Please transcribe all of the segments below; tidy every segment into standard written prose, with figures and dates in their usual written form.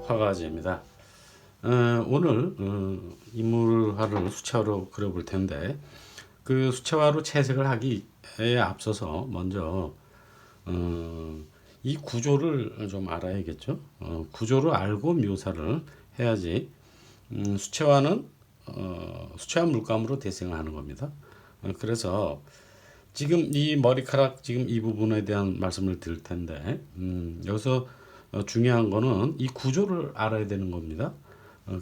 화가제입니다. 오늘 인물화를 수채화로 그려볼 텐데 그 수채화로 채색을 하기에 앞서서 먼저 이 구조를 좀 알아야겠죠. 구조를 알고 묘사를 해야지. 수채화는 수채화 물감으로 대생을 하는 겁니다. 그래서 지금 이 머리카락 지금 이 부분에 대한 말씀을 드릴 텐데 여기서 중요한 거는 이 구조를 알아야 되는 겁니다.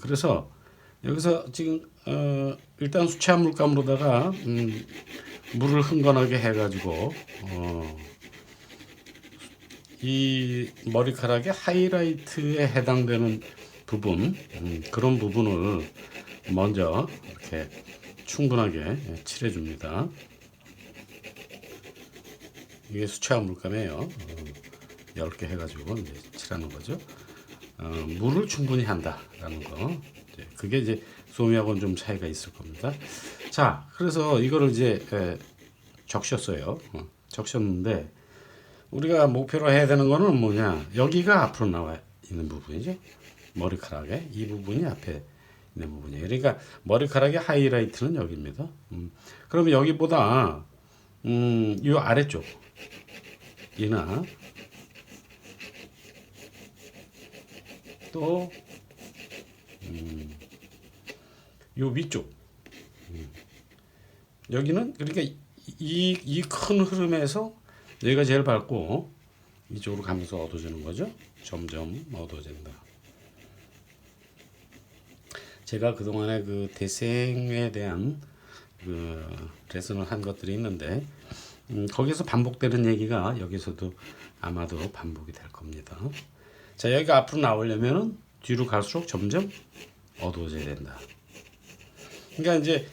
그래서 여기서 지금 일단 수채화 물감으로다가 물을 흥건하게 해가지고 이 머리카락의 하이라이트에 해당되는 부분 그런 부분을 먼저 이렇게 충분하게 칠해줍니다. 이게 수채화 물감이에요. 10개 해가지고 이제 칠하는 거죠. 물을 충분히 한다라는 거. 그게 이제 소미하고는 좀 차이가 있을 겁니다. 자, 그래서 이거를 이제 적셨어요. 적셨는데 우리가 목표로 해야 되는 거는 뭐냐? 여기가 앞으로 나와 있는 부분이죠. 머리카락에 이 부분이 앞에 있는 부분이에요. 그러니까 머리카락의 하이라이트는 여기입니다. 그러면 여기보다 이 아래쪽 이나 또 요 위쪽 여기는 그러니까 이 큰 흐름에서 여기가 제일 밝고 이쪽으로 가면서 어두워지는 거죠. 점점 어두워진다. 제가 그동안에 그 대생에 대한 그 레슨을 한 것들이 있는데 거기서 반복되는 얘기가 여기서도 아마도 반복이 될 겁니다. 자, 여기가 앞으로 나오려면은 뒤로 갈수록 점점 어두워져야 된다. 그러니까 이제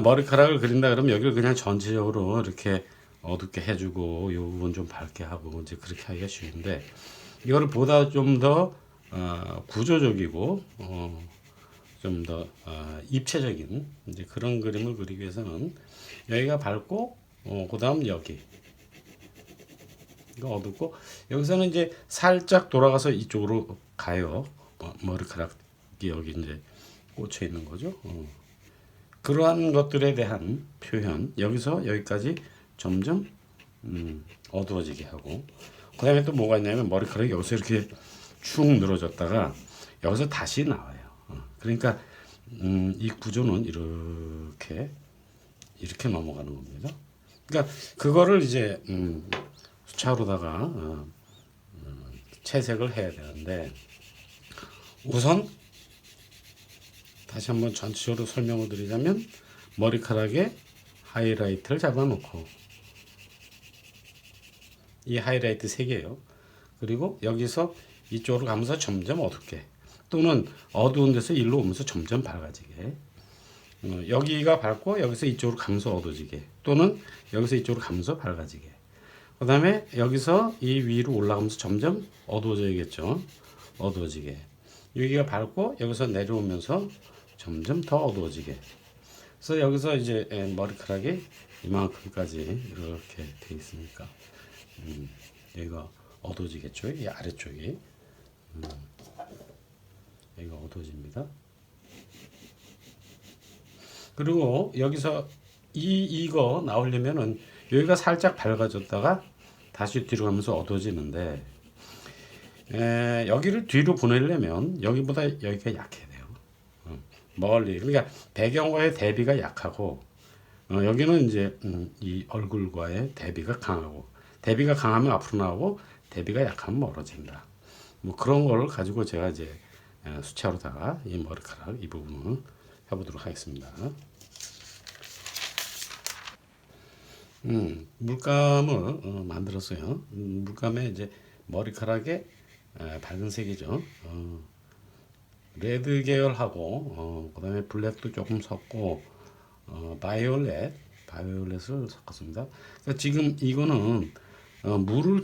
머리카락을 그린다 그러면 여기를 그냥 전체적으로 이렇게 어둡게 해주고 이 부분 좀 밝게 하고 이제 그렇게 하기가 쉬운데 이거를 보다 좀 더 구조적이고 좀 더 입체적인 이제 그런 그림을 그리기 위해서는 여기가 밝고 그다음 여기 이거 어둡고 여기서는 이제 살짝 돌아가서 이쪽으로 가요. 머리카락이 여기 이제 꽂혀 있는 거죠. 그러한 것들에 대한 표현 여기서 여기까지 점점 어두워지게 하고 그 다음에 또 뭐가 있냐면 머리카락이 여기서 이렇게 축 늘어졌다가 여기서 다시 나와요. 그러니까 이 구조는 이렇게 넘어가는 겁니다. 그러니까 그거를 이제 수차로다가 채색을 해야 되는데 우선 다시 한번 전체적으로 설명을 드리자면 머리카락에 하이라이트를 잡아놓고 이 하이라이트 3개예요. 그리고 여기서 이쪽으로 가면서 점점 어둡게 또는 어두운 데서 일로 오면서 점점 밝아지게 여기가 밝고 여기서 이쪽으로 가면서 어두워지게 또는 여기서 이쪽으로 가면서 밝아지게 그 다음에 여기서 이 위로 올라가면서 점점 어두워져야겠죠. 어두워지게 여기가 밝고 여기서 내려오면서 점점 더 어두워지게 그래서 여기서 이제 머리카락이 이만큼까지 이렇게 돼 있으니까 여기가 어두워지겠죠. 이 아래쪽이 여기가 어두워집니다. 그리고 여기서 이거 나오려면은 여기가 살짝 밝아졌다가 다시 뒤로 가면서 어두워지는데 여기를 뒤로 보내려면 여기보다 여기가 약해야 돼요. 멀리 그러니까 배경과의 대비가 약하고 여기는 이제 이 얼굴과의 대비가 강하고 대비가 강하면 앞으로 나오고 대비가 약하면 멀어진다. 뭐 그런 걸 가지고 제가 이제 수채화로다가 이 머리카락 이 부분을 해보도록 하겠습니다. 물감을 만들었어요. 물감에 이제 머리카락에 밝은 색이죠. 레드 계열하고 그다음에 블랙도 조금 섞고 바이올렛을 섞었습니다. 그러니까 지금 이거는 물을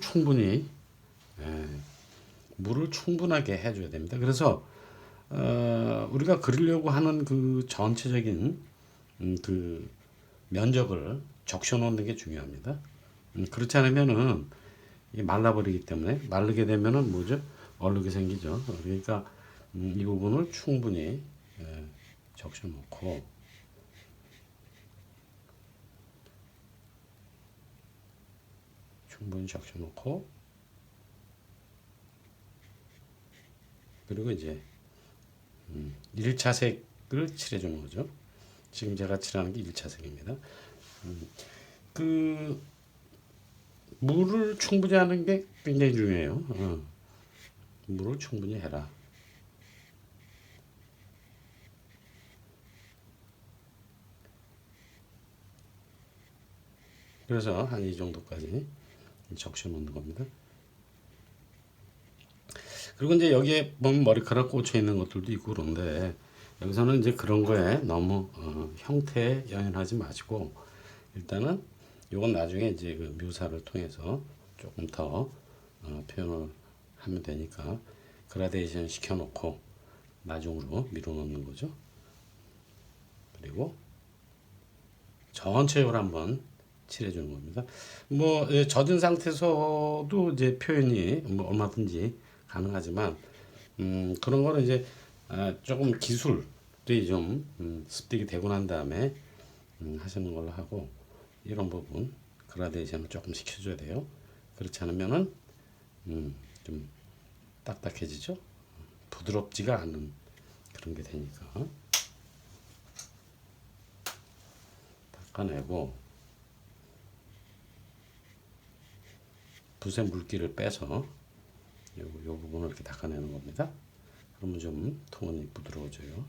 충분하게 해줘야 됩니다. 그래서 우리가 그리려고 하는 그 전체적인 그 면적을 적셔 놓는 게 중요합니다. 그렇지 않으면은 이게 말라버리기 때문에 마르게 되면은 뭐죠? 얼룩이 생기죠. 그러니까 이 부분을 충분히 적셔놓고 그리고 이제 1차 색을 칠해주는 거죠. 지금 제가 칠하는 게 1차 색입니다. 그 물을 충분히 하는 게 굉장히 중요해요. 물을 충분히 해라. 그래서 한 이 정도까지 적셔 놓는 겁니다. 그리고 이제 여기에 보면 머리카락 꽂혀 있는 것들도 있고 그런데 여기서는 이제 그런 거에 너무 형태에 연연하지 마시고 일단은 이건 나중에 이제 그 묘사를 통해서 조금 더 표현을 하면 되니까 그라데이션 시켜놓고 나중으로 밀어넣는 거죠. 그리고 전체적으로 한번 칠해주는 겁니다. 뭐 젖은 상태에서도 이제 표현이 뭐 얼마든지 가능하지만 그런 거는 이제 조금 기술이 좀 습득이 되고 난 다음에 하시는 걸로 하고 이런 부분 그라데이션을 조금 시켜줘야 돼요. 그렇지 않으면은 좀 딱딱해지죠. 부드럽지가 않은 그런 게 되니까 닦아내고 붓의 물기를 빼서 요 부분을 이렇게 닦아내는 겁니다. 그러면 좀 톤이 부드러워져요.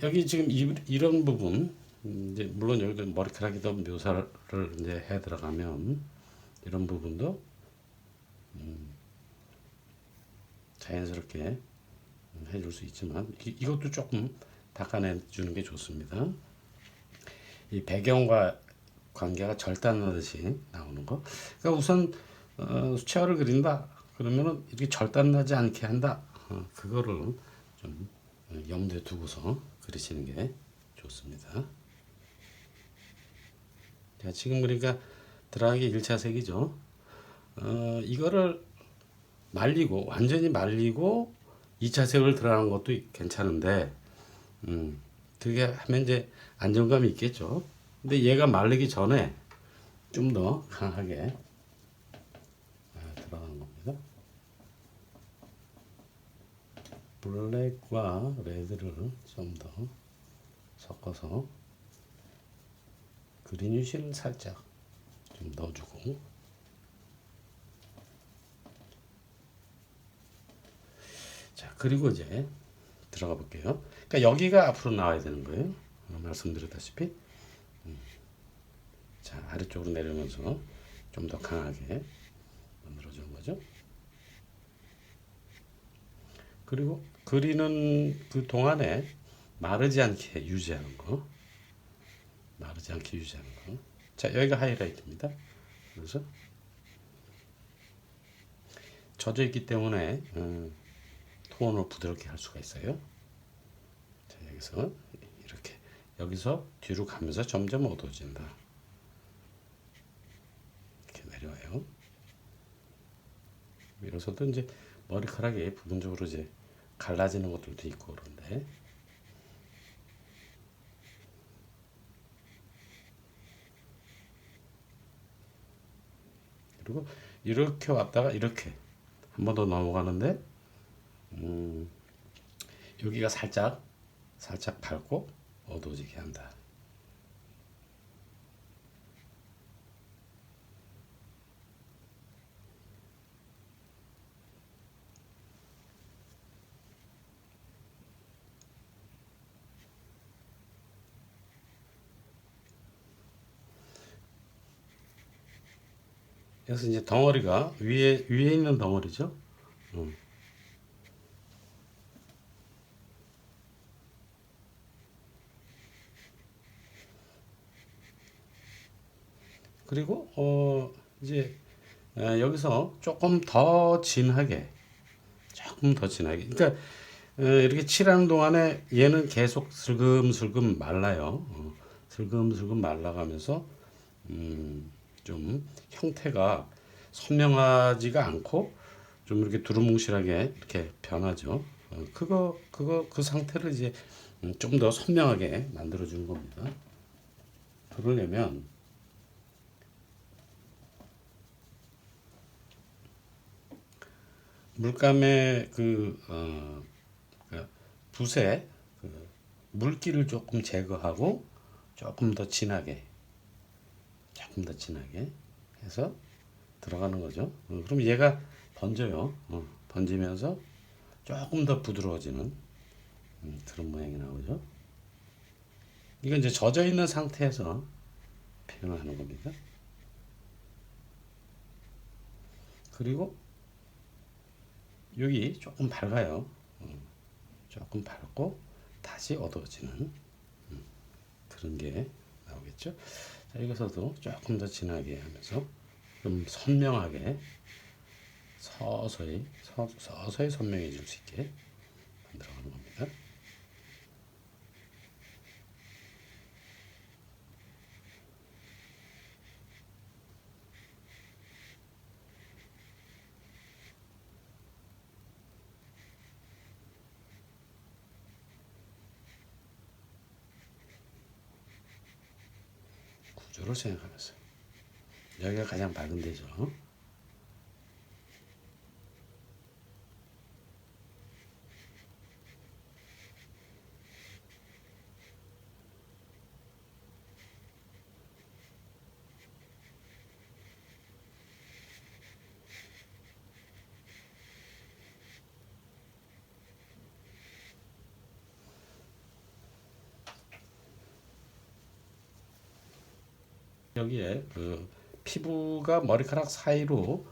여기 지금 이런 부분 이제 물론 여기도 머리카락이 더 묘사를 이제 해 들어가면 이런 부분도 자연스럽게 해줄 수 있지만 이것도 조금 닦아내 주는 게 좋습니다. 이 배경과 관계가 절단나듯이 나오는 거. 그러니까 우선 수채화를 그린다 그러면은 이렇게 절단나지 않게 한다. 그거를 좀 염두에 두고서 그리시는 게 좋습니다. 자, 지금 그러니까 드라이기 1차 색이죠. 이거를 말리고 완전히 말리고 2차 색을 들어가는 것도 괜찮은데 그게 하면 이제 안정감이 있겠죠. 근데 얘가 말리기 전에 좀 더 강하게 들어가는 겁니다. 블랙과 레드를 좀 더 섞어서 그리니쉬를 살짝 좀 넣어주고 자 그리고 이제 들어가 볼게요. 그러니까 여기가 앞으로 나와야 되는 거예요. 말씀드렸다시피 자 아래쪽으로 내려오면서 좀 더 강하게 만들어주는 거죠. 그리고 그리는 그 동안에 마르지 않게 유지하는 거. 자 여기가 하이라이트입니다. 그래서 젖어 있기 때문에 톤을 부드럽게 할 수가 있어요. 자 여기서 이렇게 여기서 뒤로 가면서 점점 어두워진다. 이렇게 내려와요. 위로서도 이제 머리카락이 부분적으로 이제 갈라지는 것들도 있고 그런데 그리고 이렇게 왔다가 이렇게 한 번 더 넘어가는데 여기가 살짝 밟고 어두워지게 한다. 그래서 이제 덩어리가 위에 있는 덩어리죠. 그리고 이제 여기서 조금 더 진하게 그러니까 이렇게 칠하는 동안에 얘는 계속 슬금슬금 말라요. 슬금슬금 말라가면서 좀 형태가 선명하지가 않고 좀 이렇게 두루뭉실하게 이렇게 변하죠. 그 상태를 이제 좀 더 선명하게 만들어 주는 겁니다. 그러려면 물감의 그 붓에 그 물기를 조금 제거하고 조금 더 진하게 해서 들어가는 거죠. 그럼 얘가 번져요. 번지면서 조금 더 부드러워지는 그런 모양이 나오죠. 이건 이제 젖어 있는 상태에서 표현을 하는 겁니다. 그리고 여기 조금 밝아요. 조금 밝고 다시 어두워지는 그런 게 나오겠죠. 자, 여기서도 조금 더 진하게 하면서 좀 선명하게 서서히 선명해질 수 있게 만들어가는 겁니다. 구조를 생각하면서 여기가 가장 밝은 데죠. 여기에 그 피부가 머리카락 사이로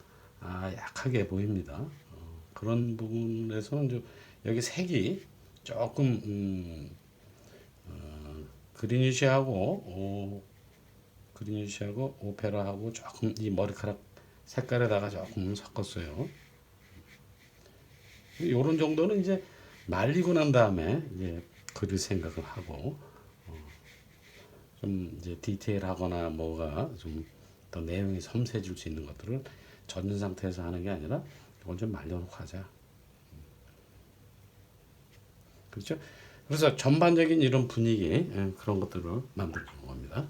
약하게 보입니다. 그런 부분에서는 좀 여기 색이 조금 그리니쉬하고 그리니쉬하고 오페라하고 조금 이 머리카락 색깔에다가 조금 섞었어요. 이런 정도는 이제 말리고 난 다음에 이제 그릴 생각을 하고 좀 이제 디테일하거나 뭐가 좀 더 내용이 섬세해질 수 있는 것들을 젖은 상태에서 하는 게 아니라 이건 좀 말려놓고 하자. 그렇죠? 그래서 전반적인 이런 분위기 그런 것들을 만들어주는 겁니다.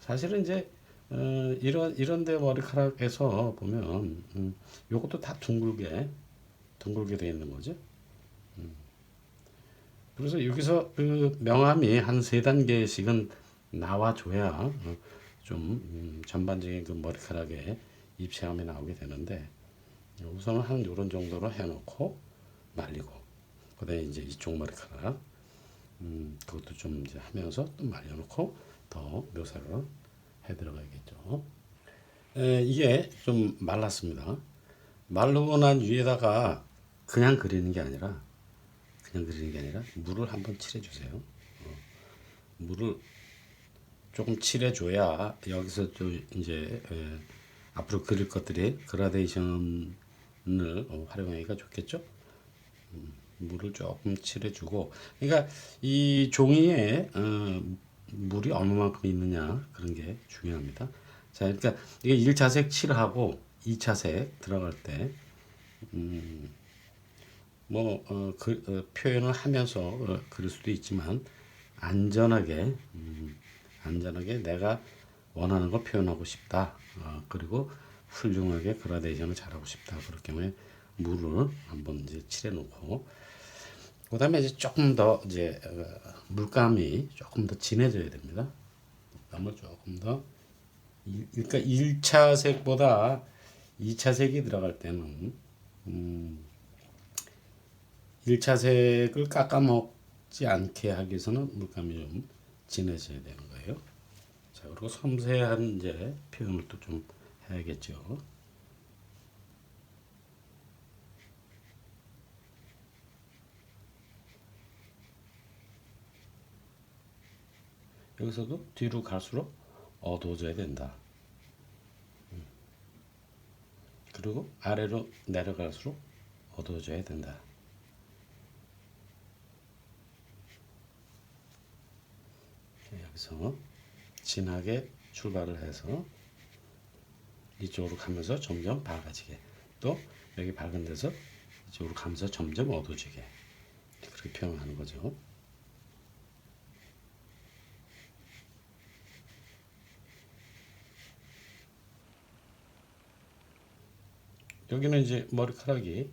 사실은 이제 이런데 머리카락에서 보면 요것도 다 둥글게 되어 있는 거죠. 그래서 여기서 그 명암이 한 세 단계씩은 나와줘야 좀 전반적인 그 머리카락에 입체감이 나오게 되는데 우선은 한 요런 정도로 해놓고 말리고 그다음에 이제 이쪽 머리카락 그것도 좀 이제 하면서 또 말려놓고 더 묘사를 해 들어가야겠죠. 이게 좀 말랐습니다. 마르고 난 위에다가 그냥 그리는 게 아니라 물을 한번 칠해주세요. 물을 조금 칠해줘야 여기서 또 이제 앞으로 그릴 것들이 그라데이션을 활용하기가 좋겠죠. 물을 조금 칠해주고, 그러니까 이 종이에 물이 얼마만큼 있느냐 그런 게 중요합니다. 자, 그러니까 이게 1차색 칠하고 2차색 들어갈 때 표현을 하면서 그릴 수도 있지만 안전하게 안전하게 내가 원하는 걸 표현하고 싶다. 그리고 훌륭하게 그라데이션을 잘하고 싶다. 그럴 경우에 물을 한번 이제 칠해 놓고 그다음에 이제 조금 더 이제 물감이 조금 더 진해져야 됩니다. 물감을 조금 더 그러니까 1차 색보다 2차 색이 들어갈 때는 1차 색을 깎아먹지 않게 하기 위해서는 물감이 좀 진해져야 되는 거예요. 자, 그리고 섬세한 이제 표현을 또 좀 해야겠죠. 여기서도 뒤로 갈수록 어두워져야 된다. 그리고 아래로 내려갈수록 어두워져야 된다. 여기서 진하게 출발을 해서 이쪽으로 가면서 점점 밝아지게, 또 여기 밝은 데서 이쪽으로 가면서 점점 어두워지게, 그렇게 표현하는 거죠. 여기는 이제 머리카락이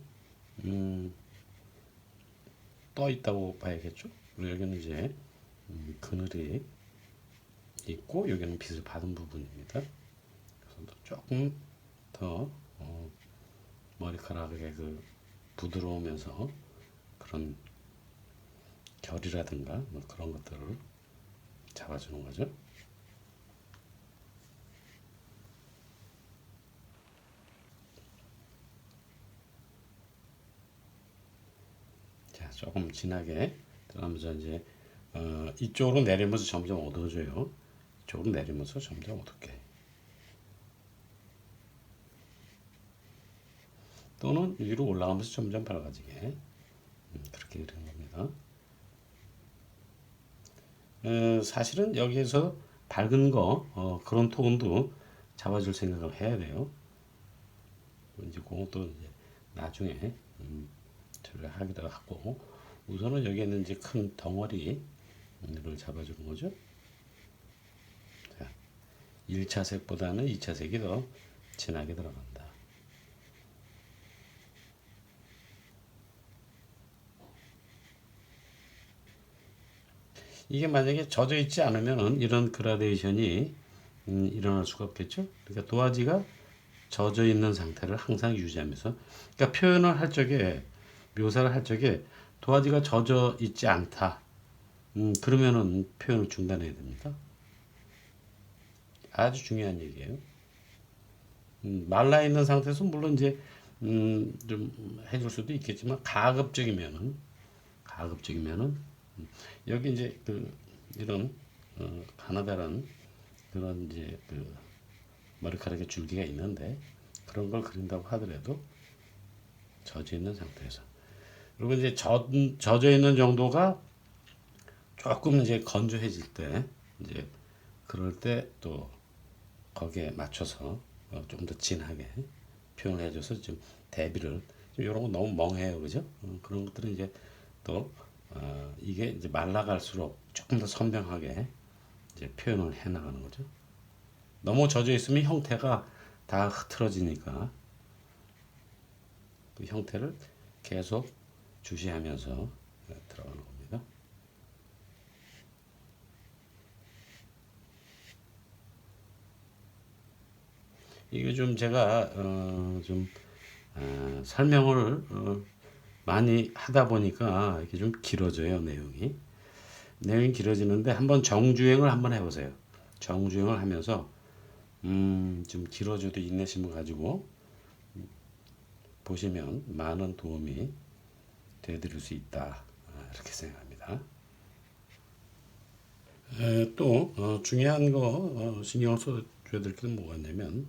떠 있다고 봐야겠죠. 그리고 여기는 이제 그늘이 있고 여기는 빛을 받은 부분입니다. 그래서 조금 더 머리카락의 그 부드러우면서 그런 결이라든가 뭐 그런 것들을 잡아주는 거죠. 자, 조금 진하게 들어가면서 이제 이쪽으로 내리면서 점점 어두워져요. 이쪽으로 내리면서 점점 어둡게. 또는 위로 올라가면서 점점 밝아지게. 그렇게 그리는 겁니다. 사실은 여기에서 밝은 거 그런 톤도 잡아줄 생각을 해야 돼요. 이제 그것도 이제 나중에 처리를 하기도 하고, 우선은 여기에는 이제 큰 덩어리를 잡아주는 거죠. 자, 1차 색보다는 2차 색이 더 진하게 들어간다. 이게 만약에 젖어 있지 않으면은 이런 그라데이션이 일어날 수가 없겠죠. 그러니까 도화지가 젖어 있는 상태를 항상 유지하면서, 그러니까 표현을 할 적에, 묘사를 할 적에 도화지가 젖어 있지 않다. 그러면은 표현을 중단해야 됩니다. 아주 중요한 얘기예요. 말라 있는 상태에서 물론 이제 좀 해줄 수도 있겠지만 가급적이면은 여기 이제 그 이런 가느다란 그런 이제 그 머리카락의 줄기가 있는데, 그런 걸 그린다고 하더라도 젖어 있는 상태에서, 그리고 이제 젖어 있는 정도가 조금 이제 건조해질 때, 이제 그럴 때 또 거기에 맞춰서 좀 더 진하게 표현을 해줘서 좀 대비를, 좀 이런 거 너무 멍해요, 그죠? 그런 것들은 이제 또 이게 이제 말라갈수록 조금 더 선명하게 이제 표현을 해 나가는 거죠. 너무 젖어 있으면 형태가 다 흐트러지니까 그 형태를 계속 주시하면서 들어가는 겁니다. 이게 좀 제가 좀 설명을 많이 하다 보니까 이게 좀 길어져요, 내용이 길어지는데, 한번 정주행을 한번 해보세요. 정주행을 하면서 좀 길어져도 인내심을 가지고 보시면 많은 도움이 되드릴 수 있다, 이렇게 생각합니다. 또 중요한 거 신경 써줘야 될 게 뭐가 있냐면,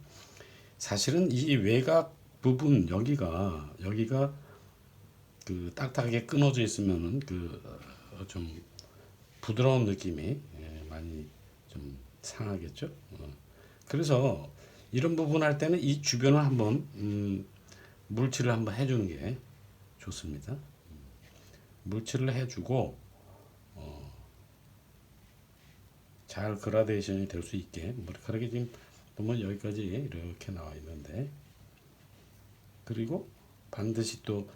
사실은 이 외곽 부분 여기가 그 딱딱하게 끊어져 있으면은 그 좀 부드러운 느낌이 많이 좀 상하겠죠. 그래서 이런 부분 할 때는 이 주변을 한번 물칠을 한번 해주는 게 좋습니다. 물칠을 해주고 잘 그라데이션이 될 수 있게, 머리카락이 지금 보면 여기까지 이렇게 나와 있는데, 그리고 반드시 또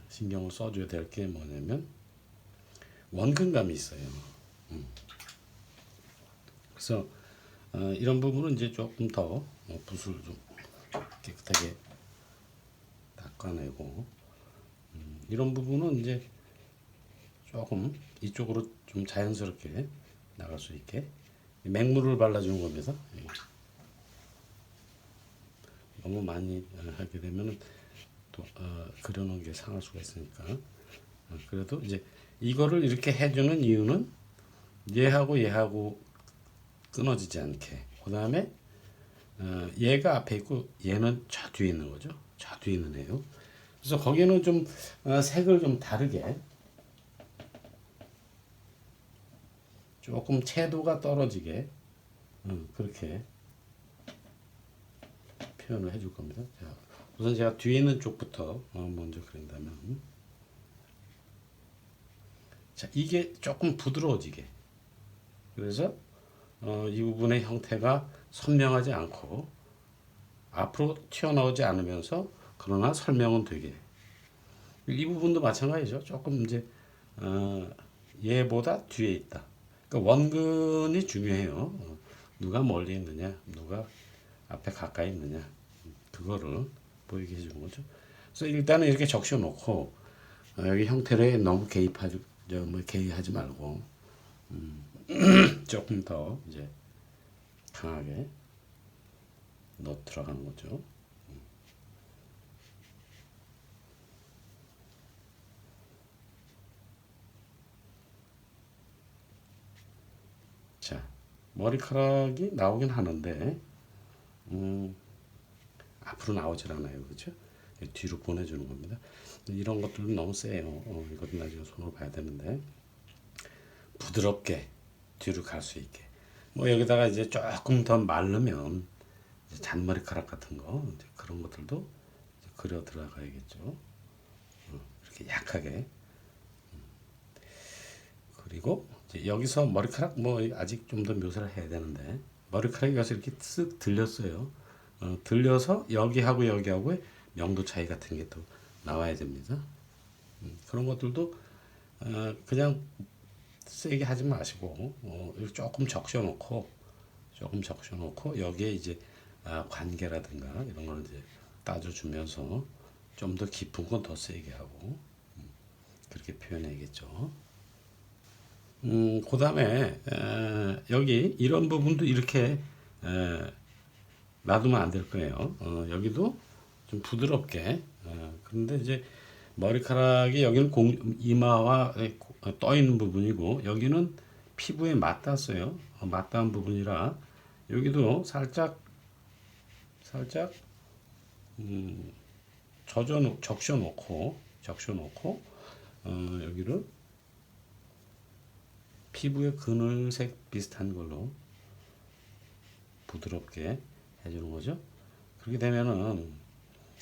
신경을 써줘야 될 게 뭐냐면 원근감이 있어요. 그래서 이런 부분은 이제 조금 더 붓을 좀 깨끗하게 닦아내고, 이런 부분은 이제 조금 이쪽으로 좀 자연스럽게 나갈 수 있게 맹물을 발라주는 겁니다. 너무 많이 하게 되면 또 그려놓은 게 상할 수가 있으니까. 그래도 이제 이거를 이렇게 해주는 이유는 얘하고 끊어지지 않게. 그 다음에 얘가 앞에 있고 얘는 저 뒤에 있는 거죠. 저 뒤에 있는 애요. 그래서 거기는 좀 색을 좀 다르게, 조금 채도가 떨어지게 그렇게 표현을 해줄 겁니다. 자, 우선 제가 뒤에 있는 쪽부터 먼저 그린다면, 자, 이게 조금 부드러워지게. 그래서 이 부분의 형태가 선명하지 않고 앞으로 튀어나오지 않으면서 그러나 설명은 되게. 이 부분도 마찬가지죠. 조금 이제 얘보다 뒤에 있다. 그러니까 원근이 중요해요. 누가 멀리 있느냐, 누가 앞에 가까이 있느냐, 그거를 보이게 해주는 거죠. 그래서 일단은 이렇게 적셔 놓고 여기 형태를 너무 개의하지 말고 조금 더 이제 강하게 넣어 들어가는 거죠. 자, 머리카락이 나오긴 하는데 앞으로 나오질 않아요. 그죠? 뒤로 보내주는 겁니다. 이런 것들은 너무 세요. 이것도 나중에 손으로 봐야 되는데 부드럽게 뒤로 갈 수 있게. 뭐 여기다가 이제 조금 더 마르면 이제 잔머리카락 같은 거 이제 그런 것들도 이제 그려 들어가야겠죠. 이렇게 약하게. 그리고 이제 여기서 머리카락 뭐 아직 좀 더 묘사를 해야 되는데 머리카락이 가서 이렇게 쓱 들렸어요. 들려서 여기하고 여기하고의 명도 차이 같은 게 또 나와야 됩니다. 그런 것들도 그냥 세게 하지 마시고 조금 적셔 놓고 여기에 이제 관계라든가 이런 걸 이제 따져주면서 좀 더 깊은 건 더 세게 하고 그렇게 표현해야겠죠. 그 다음에 여기 이런 부분도 이렇게 놔두면 안 될 거예요. 여기도 좀 부드럽게. 그런데 이제 머리카락이 여기는 이마와 떠 있는 부분이고 여기는 피부에 맞닿았어요. 맞닿은 부분이라 여기도 살짝 적셔 놓고 여기를 피부의 그늘색 비슷한 걸로 부드럽게 해주는 거죠. 그렇게 되면은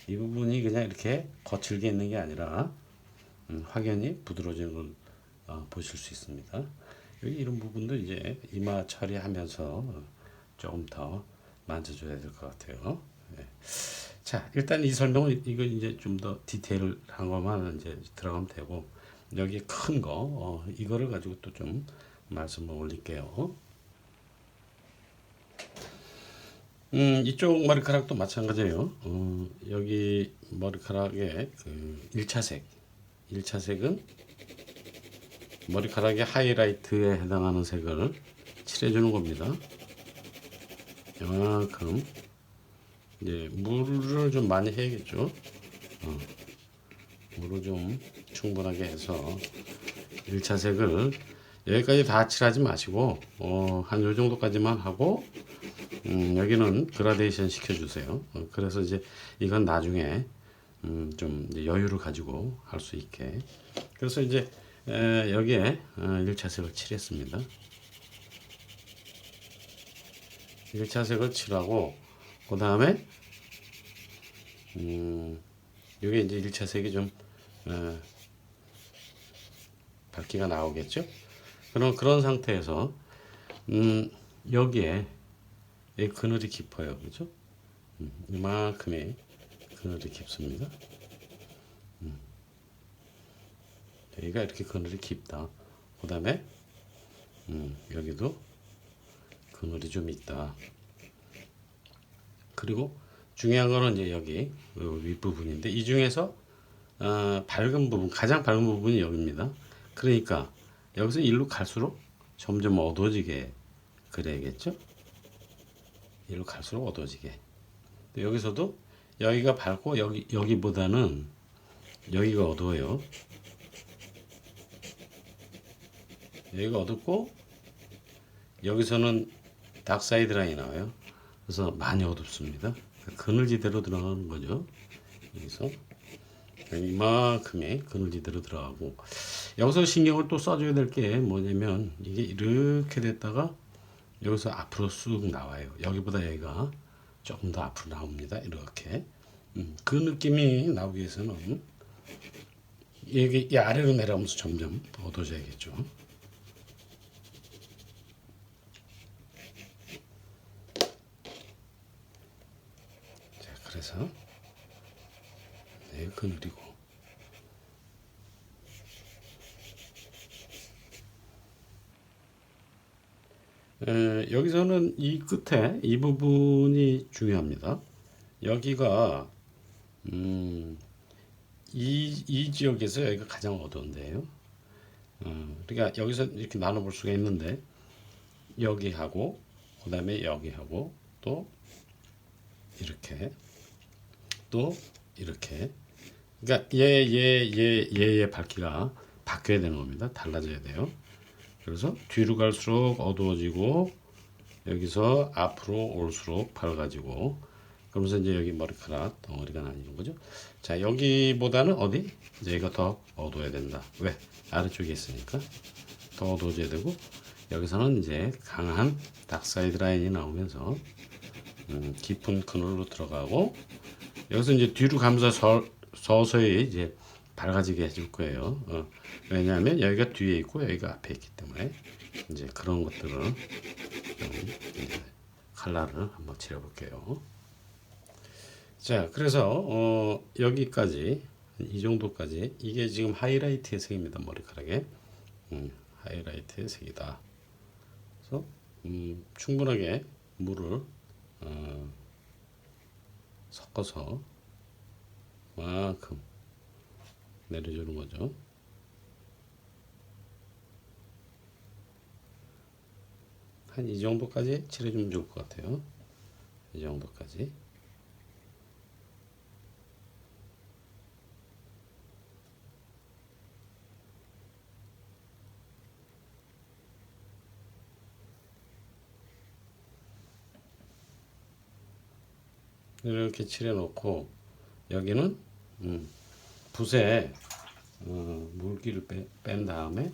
이 부분이 그냥 이렇게 거칠게 있는 게 아니라 확연히 부드러워지는 걸 보실 수 있습니다. 여기 이런 부분도 이제 이마 처리하면서 조금 더 만져줘야 될 것 같아요. 네. 자, 일단 이 설명은 이거 이제 좀 더 디테일한 것만 이제 들어가면 되고 여기 큰 거 이거를 가지고 또 좀 말씀을 올릴게요. 이쪽 머리카락도 마찬가지예요. 여기 머리카락의 그 1차색은 머리카락의 하이라이트에 해당하는 색을 칠해주는 겁니다. 이만큼 이제 물을 좀 많이 해야겠죠. 물을 좀 충분하게 해서 1차색을 여기까지 다 칠하지 마시고 한 요 정도까지만 하고 여기는 그라데이션 시켜주세요. 그래서 이제 이건 나중에 좀 이제 여유를 가지고 할 수 있게. 그래서 이제 여기에 1차색을 칠했습니다. 1차색을 칠하고 그 다음에 여기 이제 1차색이 좀 밝기가 나오겠죠. 그럼 그런 상태에서 여기에 이 그늘이 깊어요. 그죠? 이만큼의 그늘이 깊습니다. 여기가 이렇게 그늘이 깊다. 그 다음에 여기도 그늘이 좀 있다. 그리고 중요한 거는 이제 여기 윗부분인데 이 중에서 밝은 부분, 가장 밝은 부분이 여기입니다. 그러니까 여기서 일로 갈수록 점점 어두워지게 그래야겠죠? 일로 갈수록 어두워지게. 여기서도 여기가 밝고 여기보다는 여기가 어두워요. 여기가 어둡고 여기서는 닥사이드 라인이 나와요. 그래서 많이 어둡습니다. 그늘지대로 들어가는 거죠. 여기서 이만큼의 그늘지대로 들어가고 여기서 신경을 또 써줘야 될 게 뭐냐면 이게 이렇게 됐다가 여기서 앞으로 쑥 나와요. 여기보다 여기가 조금 더 앞으로 나옵니다. 이렇게. 그 느낌이 나오기 위해서는 이게 이 아래로 내려오면서 점점 어두워져야겠죠. 자, 그래서 네, 그늘이고 여기서는 이 끝에 이 부분이 중요합니다. 여기가 이 지역에서 여기가 가장 어두운데요. 그러니까 여기서 이렇게 나눠볼 수가 있는데 여기하고 그다음에 여기하고 또 이렇게 또 이렇게 그러니까 얘의 밝기가 바뀌어야 되는 겁니다. 달라져야 돼요. 그래서 뒤로 갈수록 어두워지고 여기서 앞으로 올수록 밝아지고 그러면서 이제 여기 머리카락 덩어리가 나뉘는 거죠. 자, 여기보다는 어디? 이제 얘가 더 어두워야 된다. 왜? 아래쪽에 있으니까 더 어두워져야 되고 여기서는 이제 강한 닥사이드 라인이 나오면서 깊은 그늘로 들어가고 여기서 이제 뒤로 가면서 서서히 이제 밝아지게 해줄 거예요. 왜냐하면 여기가 뒤에 있고 여기가 앞에 있기 때문에 이제 그런 것들을 좀 이제 컬러를 한번 칠해볼게요. 자, 그래서 여기까지 이 정도까지 이게 지금 하이라이트의 색입니다. 머리카락에 하이라이트의 색이다. 그래서 충분하게 물을 섞어서 만큼 내려주는 거죠. 한 이 정도까지 칠해주면 좋을 것 같아요. 이 정도까지. 이렇게 칠해놓고 여기는 붓에 물기를 뺀 다음에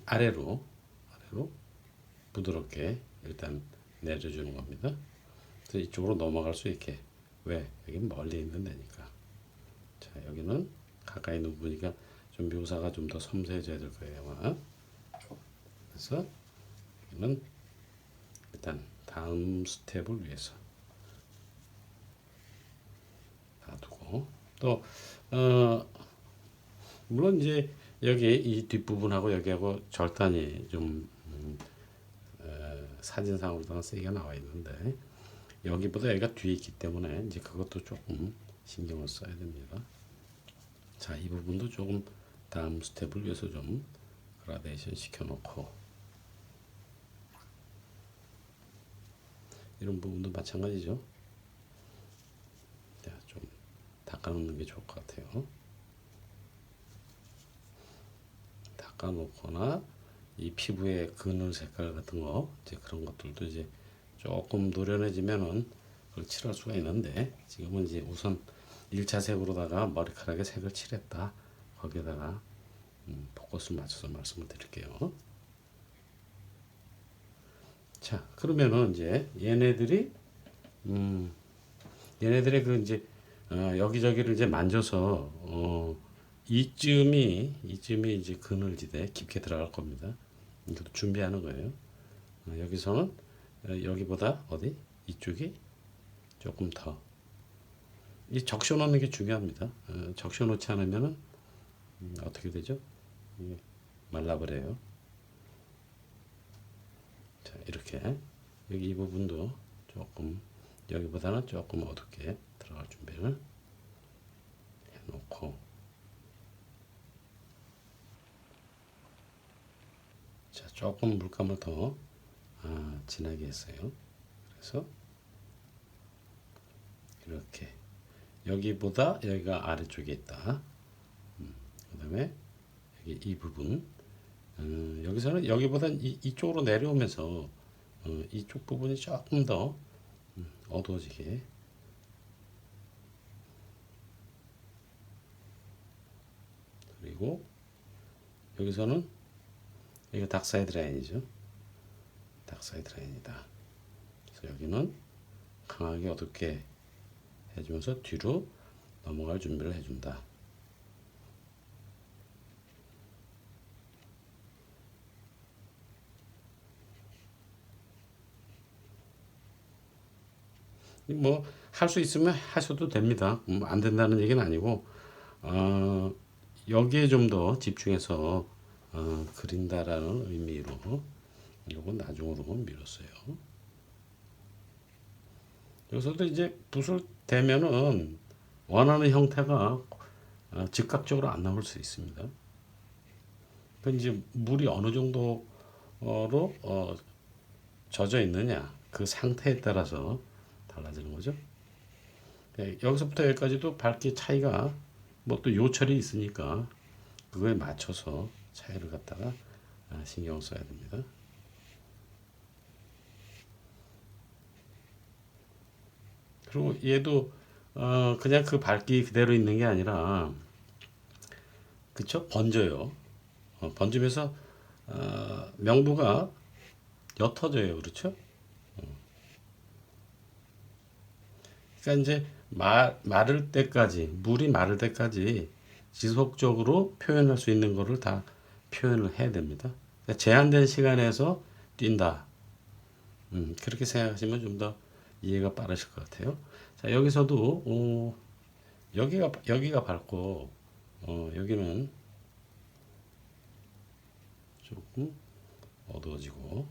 아래로 부드럽게 일단 내려주는 겁니다. 그래서 이쪽으로 넘어갈 수 있게. 왜? 여기 멀리 있는 데니까. 자, 여기는 가까이 있는 부분이니까 좀 묘사가 좀 더 섬세해져야 될 거예요. 아마. 그래서 여기는 일단 다음 스텝을 위해서 놔두고 또 물론 이제 여기 이 뒷부분하고 여기하고 절단이 좀 사진상으로도 세게 나와 있는데 여기보다 여기가 뒤에 있기 때문에 이제 그것도 조금 신경을 써야 됩니다. 자, 이 부분도 조금 다음 스텝을 위해서 좀 그라데이션 시켜놓고 이런 부분도 마찬가지죠. 자, 좀 닦아놓는 게 좋을 것 같아요. 닦아놓거나 이 피부의 그늘 색깔 같은 거 이제 그런 것들도 이제 조금 노련해지면은 그걸 칠할 수가 있는데 지금은 이제 우선 1차 색으로다가 머리카락에 색을 칠했다. 거기에다가 포커스를 맞춰서 말씀을 드릴게요. 자, 그러면은 이제 얘네들의 그 이제 여기저기를 이제 만져서 이쯤이 이제 그늘지대 깊게 들어갈 겁니다. 이것도 준비하는 거예요. 여기서는 여기보다 어디 이쪽이 조금 더 이 적셔 놓는 게 중요합니다. 적셔 놓지 않으면은 어떻게 되죠? 이게 말라버려요. 자, 이렇게 여기 이 부분도 조금 여기보다는 조금 어둡게 들어갈 준비를 해놓고 자, 조금 물감을 더 진하게 했어요. 그래서 이렇게 여기보다 여기가 아래쪽에 있다. 그 다음에 여기 이 부분 여기서는 여기보다 이쪽으로 내려오면서 이쪽 부분이 조금 더 어두워지게 그리고 여기서는 여기가 닥사이드 라인이죠. 닥사이드 라인이다. 그래서 여기는 강하게 어둡게 해주면서 뒤로 넘어갈 준비를 해준다. 뭐 할 수 있으면 하셔도 됩니다. 안 된다는 얘기는 아니고 어, 여기에 좀 더 집중해서 그린다라는 의미로 이건 나중으로 미뤘어요. 여기서도 이제 붓을 대면은 원하는 형태가 즉각적으로 안 나올 수 있습니다. 그 이제 물이 어느 정도로 젖어 있느냐 그 상태에 따라서 달라지는 거죠. 네, 여기서부터 여기까지도 밝기 차이가 뭐 또 요철이 있으니까 그거에 맞춰서 차이를 갖다가 신경 써야 됩니다. 그리고 얘도 그냥 그 밝기 그대로 있는 게 아니라 그쵸? 번져요. 번지면서 명부가 옅어져요. 그렇죠? 그러니까 이제 마를 때까지 물이 마를 때까지 지속적으로 표현할 수 있는 거를 다 표현을 해야 됩니다. 그러니까 제한된 시간에서 뛴다. 그렇게 생각하시면 좀 더 이해가 빠르실 것 같아요. 자, 여기서도 여기가 밝고 여기는 조금 어두워지고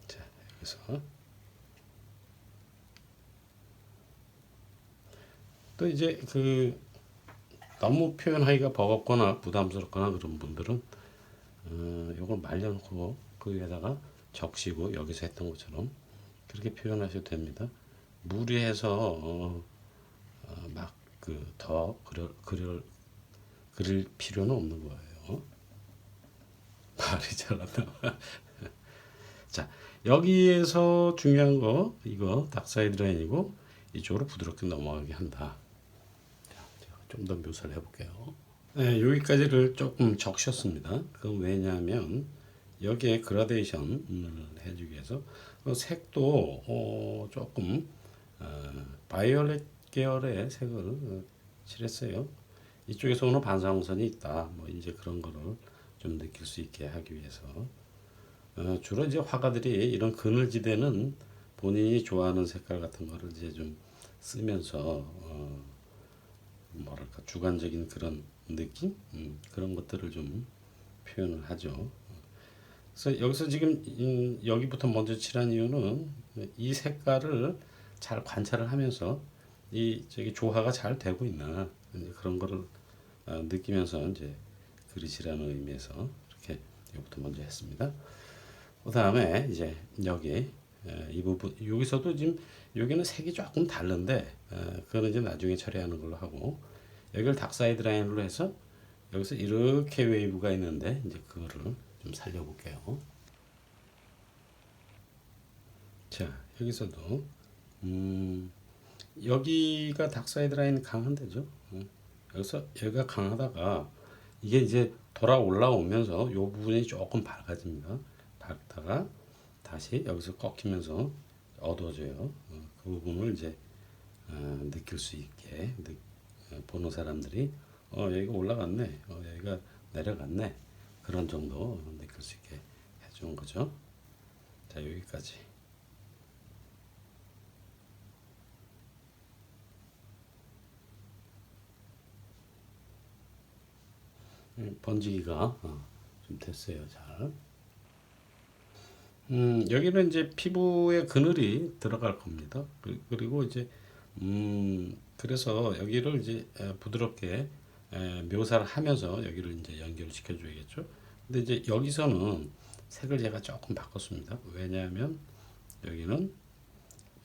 자, 여기서 또 이제 그 너무 표현하기가 버겁거나 부담스럽거나 그런 분들은 요걸 말려놓고 그 위에다가 적시고 여기서 했던 것처럼 그렇게 표현하셔도 됩니다. 무리해서 막 그 더 그릴 필요는 없는 거예요. 말이 잘 안 나와. 자, 여기에서 중요한 거 이거 닥사이드 라인이고 이쪽으로 부드럽게 넘어가게 한다. 좀 더 묘사를 해볼게요. 네, 여기까지를 조금 적셨습니다. 그건 왜냐하면 여기에 그라데이션 해주기 위해서 색도 조금 바이올렛 계열의 색을 칠했어요. 이쪽에서 오는 반사광선이 있다. 뭐 이제 그런 거를 좀 느낄 수 있게 하기 위해서 주로 이제 화가들이 이런 그늘지대는 본인이 좋아하는 색깔 같은 거를 이제 좀 쓰면서 뭐랄까 주관적인 그런 느낌 그런 것들을 좀 표현을 하죠. 그래서 여기서 지금 여기부터 먼저 칠한 이유는 이 색깔을 잘 관찰을 하면서 이 저기 조화가 잘 되고 있나 이제 그런 거를 느끼면서 이제 그리시라는 의미에서 이렇게 이부터 먼저 했습니다. 그 다음에 이제 여기 이 부분 여기서도 지금 여기는 색이 조금 다른데 그거는 이제 나중에 처리하는 걸로 하고 여기를 닥사이드 라인으로 해서 여기서 이렇게 웨이브가 있는데 이제 그거를 좀 살려볼게요. 자 여기서도 여기가 닥사이드 라인 강한 데죠. 여기서 여기가 강하다가 이게 이제 돌아 올라오면서 이 부분이 조금 밝아집니다. 밝다가 다시 여기서 꺾이면서 어두워져요. 그 부분을 이제 느낄 수 있게 보는 사람들이 여기가 올라갔네, 여기가 내려갔네 그런 정도 느낄 수 있게 해주는 거죠. 자 여기까지. 번지기가 좀 됐어요. 잘. 여기는 이제 피부에 그늘이 들어갈 겁니다. 그리고 이제 그래서 여기를 이제 부드럽게 묘사를 하면서 여기를 이제 연결시켜 줘야겠죠. 근데 이제 여기서는 색을 제가 조금 바꿨습니다. 왜냐하면 여기는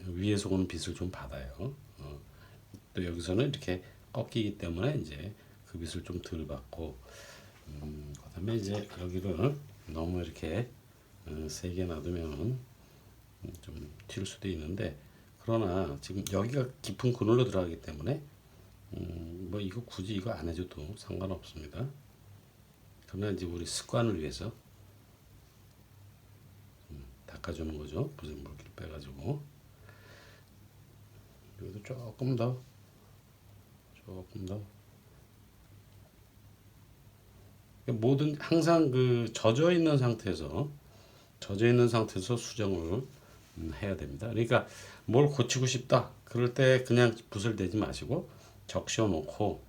위에서 오는 빛을 좀 받아요. 또 여기서는 이렇게 꺾이기 때문에 이제 그 빛을 좀 덜 받고 그다음에 이제 여기를 너무 이렇게 세게 놔두면 좀 튈 수도 있는데 그러나 지금 여기가 깊은 그늘로 들어가기 때문에 뭐 이거 굳이 이거 안 해줘도 상관없습니다. 그러나 이제 우리 습관을 위해서 닦아주는 거죠. 부생 물기를 빼가지고. 여기도 조금 더. 모든 항상 그 젖어 있는 상태에서 수정을 해야 됩니다. 그러니까 뭘 고치고 싶다. 그럴 때 그냥 붓을 대지 마시고 적셔 놓고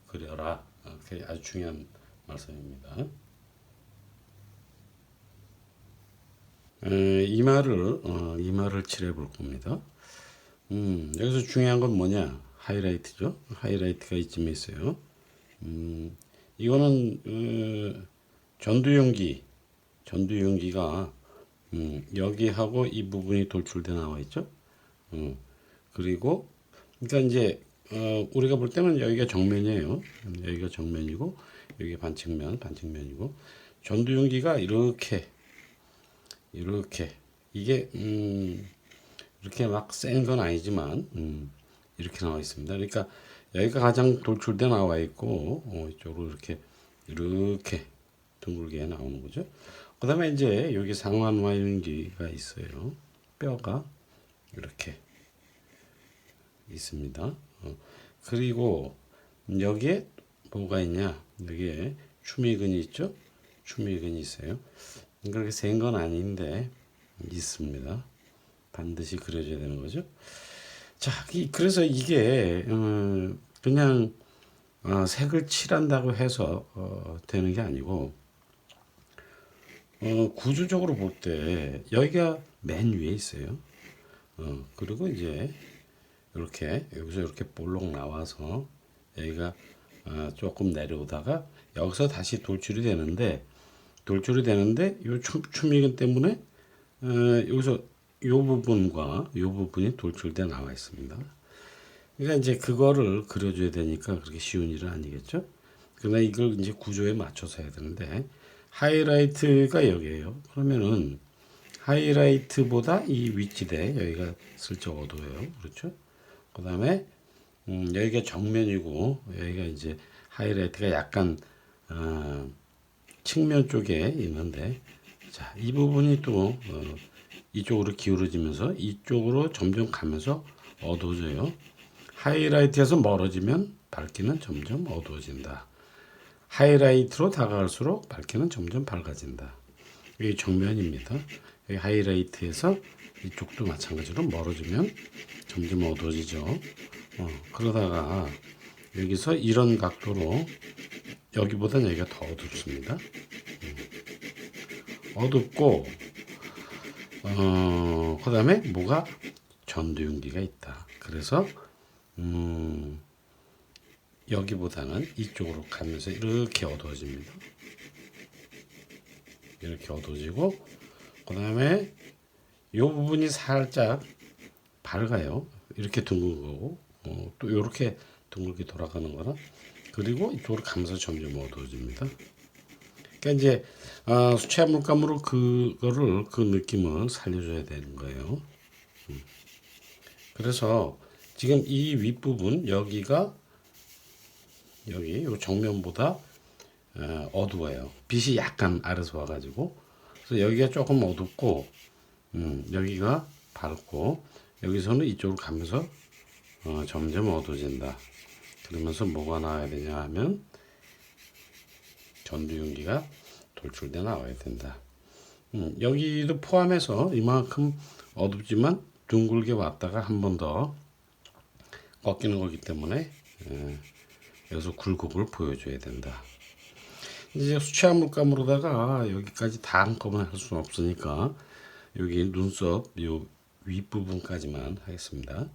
그려라. 그게 아주 중요한 말씀입니다. 이마를 칠해 볼 겁니다. 여기서 중요한 건 뭐냐? 하이라이트죠. 하이라이트가 이쯤에 있어요. 이거는 전두용기가 여기하고 이 부분이 돌출돼 나와 있죠. 그리고 그러니까 이제 우리가 볼 때는 여기가 정면이에요. 여기가 정면이고 여기 반측면이고 전두용기가 이렇게 이게 이렇게 막 센 건 아니지만 이렇게 나와 있습니다. 그러니까 여기가 가장 돌출돼 나와 있고 이쪽으로 이렇게 둥글게 나오는 거죠. 그다음에 이제 여기 상완와윤기가 있어요. 뼈가 이렇게 있습니다. 그리고 여기에 뭐가 있냐? 여기에 추미근이 있죠? 추미근이 있어요. 그렇게 센 건 아닌데 있습니다. 반드시 그려줘야 되는 거죠. 자, 그래서 이게 그냥 색을 칠한다고 해서 되는 게 아니고 구조적으로 볼 때 여기가 맨 위에 있어요. 그리고 이제 여기서 이렇게 볼록 나와서 여기가 조금 내려오다가 여기서 다시 돌출이 되는데 요 추미근 때문에 여기서 요 부분이 돌출돼 나와 있습니다. 그러니까 이제 그거를 그려줘야 되니까 그렇게 쉬운 일은 아니겠죠. 그러나 이걸 이제 구조에 맞춰서 해야 되는데 하이라이트가 여기에요. 그러면은 하이라이트보다 이 윗지대 여기가 슬쩍 어두워요. 그렇죠? 그 다음에 여기가 정면이고 여기가 이제 하이라이트가 약간 측면 쪽에 있는데 자, 이 부분이 또 이쪽으로 기울어지면서 이쪽으로 점점 가면서 어두워져요. 하이라이트에서 멀어지면 밝기는 점점 어두워진다. 하이라이트로 다가갈수록 밝기는 점점 밝아진다. 이게 정면입니다. 여기 하이라이트에서 이쪽도 마찬가지로 멀어지면 점점 어두워지죠. 그러다가 여기서 이런 각도로 여기보다 여기가 더 어둡습니다. 어둡고 그 다음에 뭐가 전두윤기가 있다. 그래서 여기보다는 이쪽으로 가면서 이렇게 어두워집니다. 이렇게 어두워지고 그 다음에 이 부분이 살짝 밝아요. 이렇게 둥근 거고 또 이렇게 둥글게 돌아가는 거나 그리고 이쪽으로 가면서 점점 어두워집니다. 그러니까 이제 수채화 물감으로 그거를 그 느낌을 살려줘야 되는 거예요. 그래서 지금 이 윗부분 여기가 여기 요 정면보다 어두워요. 빛이 약간 아래서 와가지고 그래서 여기가 조금 어둡고 여기가 밝고 여기서는 이쪽으로 가면서 점점 어두워진다. 그러면서 뭐가 나와야 되냐 하면 전두윤기가 돌출돼 나와야 된다. 여기도 포함해서 이만큼 어둡지만 둥글게 왔다가 한 번 더 꺾이는 거기 때문에 여기서 굴곡을 보여줘야 된다. 이제 수채화 물감으로다가 여기까지 다 한꺼번에 할 수는 없으니까 여기 눈썹 요 윗부분까지만 하겠습니다.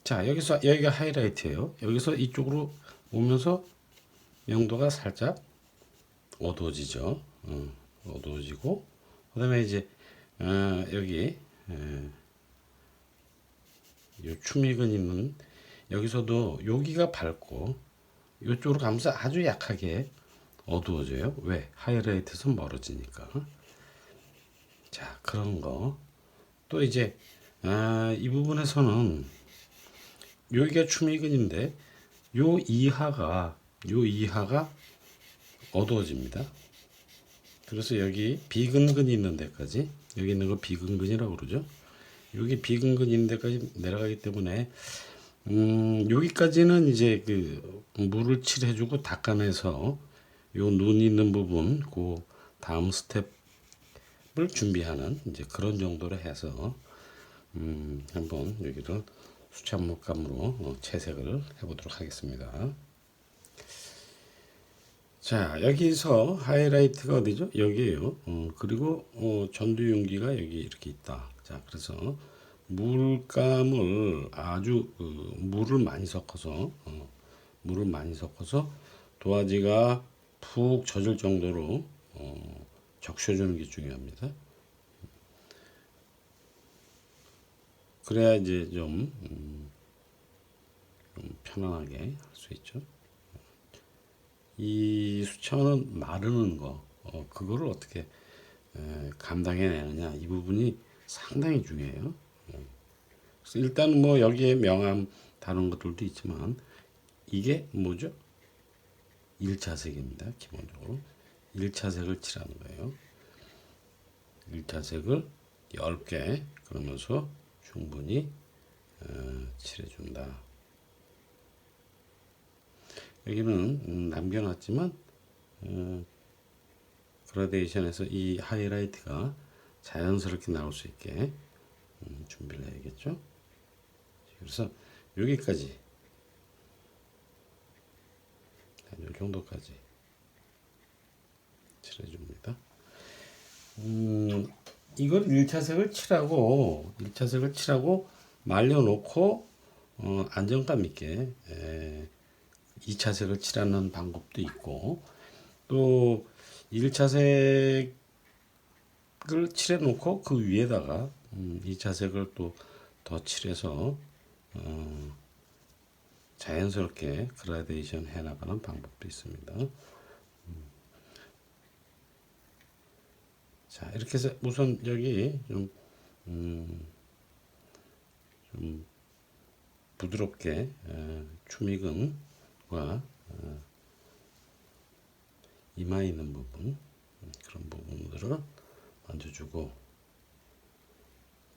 자, 여기가 하이라이트예요. 여기서 이쪽으로 오면서 영도가 살짝 어두워지죠. 어두워지고 그다음에 이제 여기 요 추미근 있는 여기서도 여기가 밝고 이쪽으로 가면서 아주 약하게 어두워져요. 왜? 하이라이트에서 멀어지니까. 자, 그런 거. 또 이제 이 부분에서는 여기가 추미근인데 요 이하가 어두워집니다. 그래서 여기 비근근이 있는 데까지, 여기 있는 거 비근근이라고 그러죠. 여기 비근근이 있는 데까지 내려가기 때문에 여기까지는 이제 그 물을 칠해주고 닦아내서 요 눈 있는 부분 그 다음 스텝을 준비하는 이제 그런 정도로 해서 한번 여기를 수찬목감으로 채색을 해보도록 하겠습니다. 자, 여기서 하이라이트가 어디죠? 여기에요. 그리고 전두 용기가 여기 이렇게 있다. 자, 그래서 물감을 아주 물을 많이 섞어서 물을 많이 섞어서 도화지가 푹 젖을 정도로 적셔주는 게 중요합니다. 그래야 이제 좀 편안하게 할 수 있죠. 이 수채화는 마르는 거, 그거를 어떻게 감당해내느냐, 이 부분이 상당히 중요해요. 그래서 일단 뭐 여기에 명암 다른 것들도 있지만 이게 뭐죠? 1차색입니다. 기본적으로 1차색을 칠하는 거예요. 1차색을 10개 그러면서 충분히 칠해준다. 여기는 남겨놨지만 그라데이션에서 이 하이라이트가 자연스럽게 나올 수 있게 준비를 해야겠죠. 그래서 여기까지 이 정도까지 칠해줍니다. 이걸 1차색을 칠하고 말려놓고 안정감 있게 2차색을 칠하는 방법도 있고, 또 1차색을 칠해 놓고 그 위에다가 2차색을 또 더 칠해서 자연스럽게 그라데이션 해 나가는 방법도 있습니다. 자, 이렇게 해서 우선 여기 좀 부드럽게 추미근과 이마에 있는 부분, 그런 부분들을 만져주고,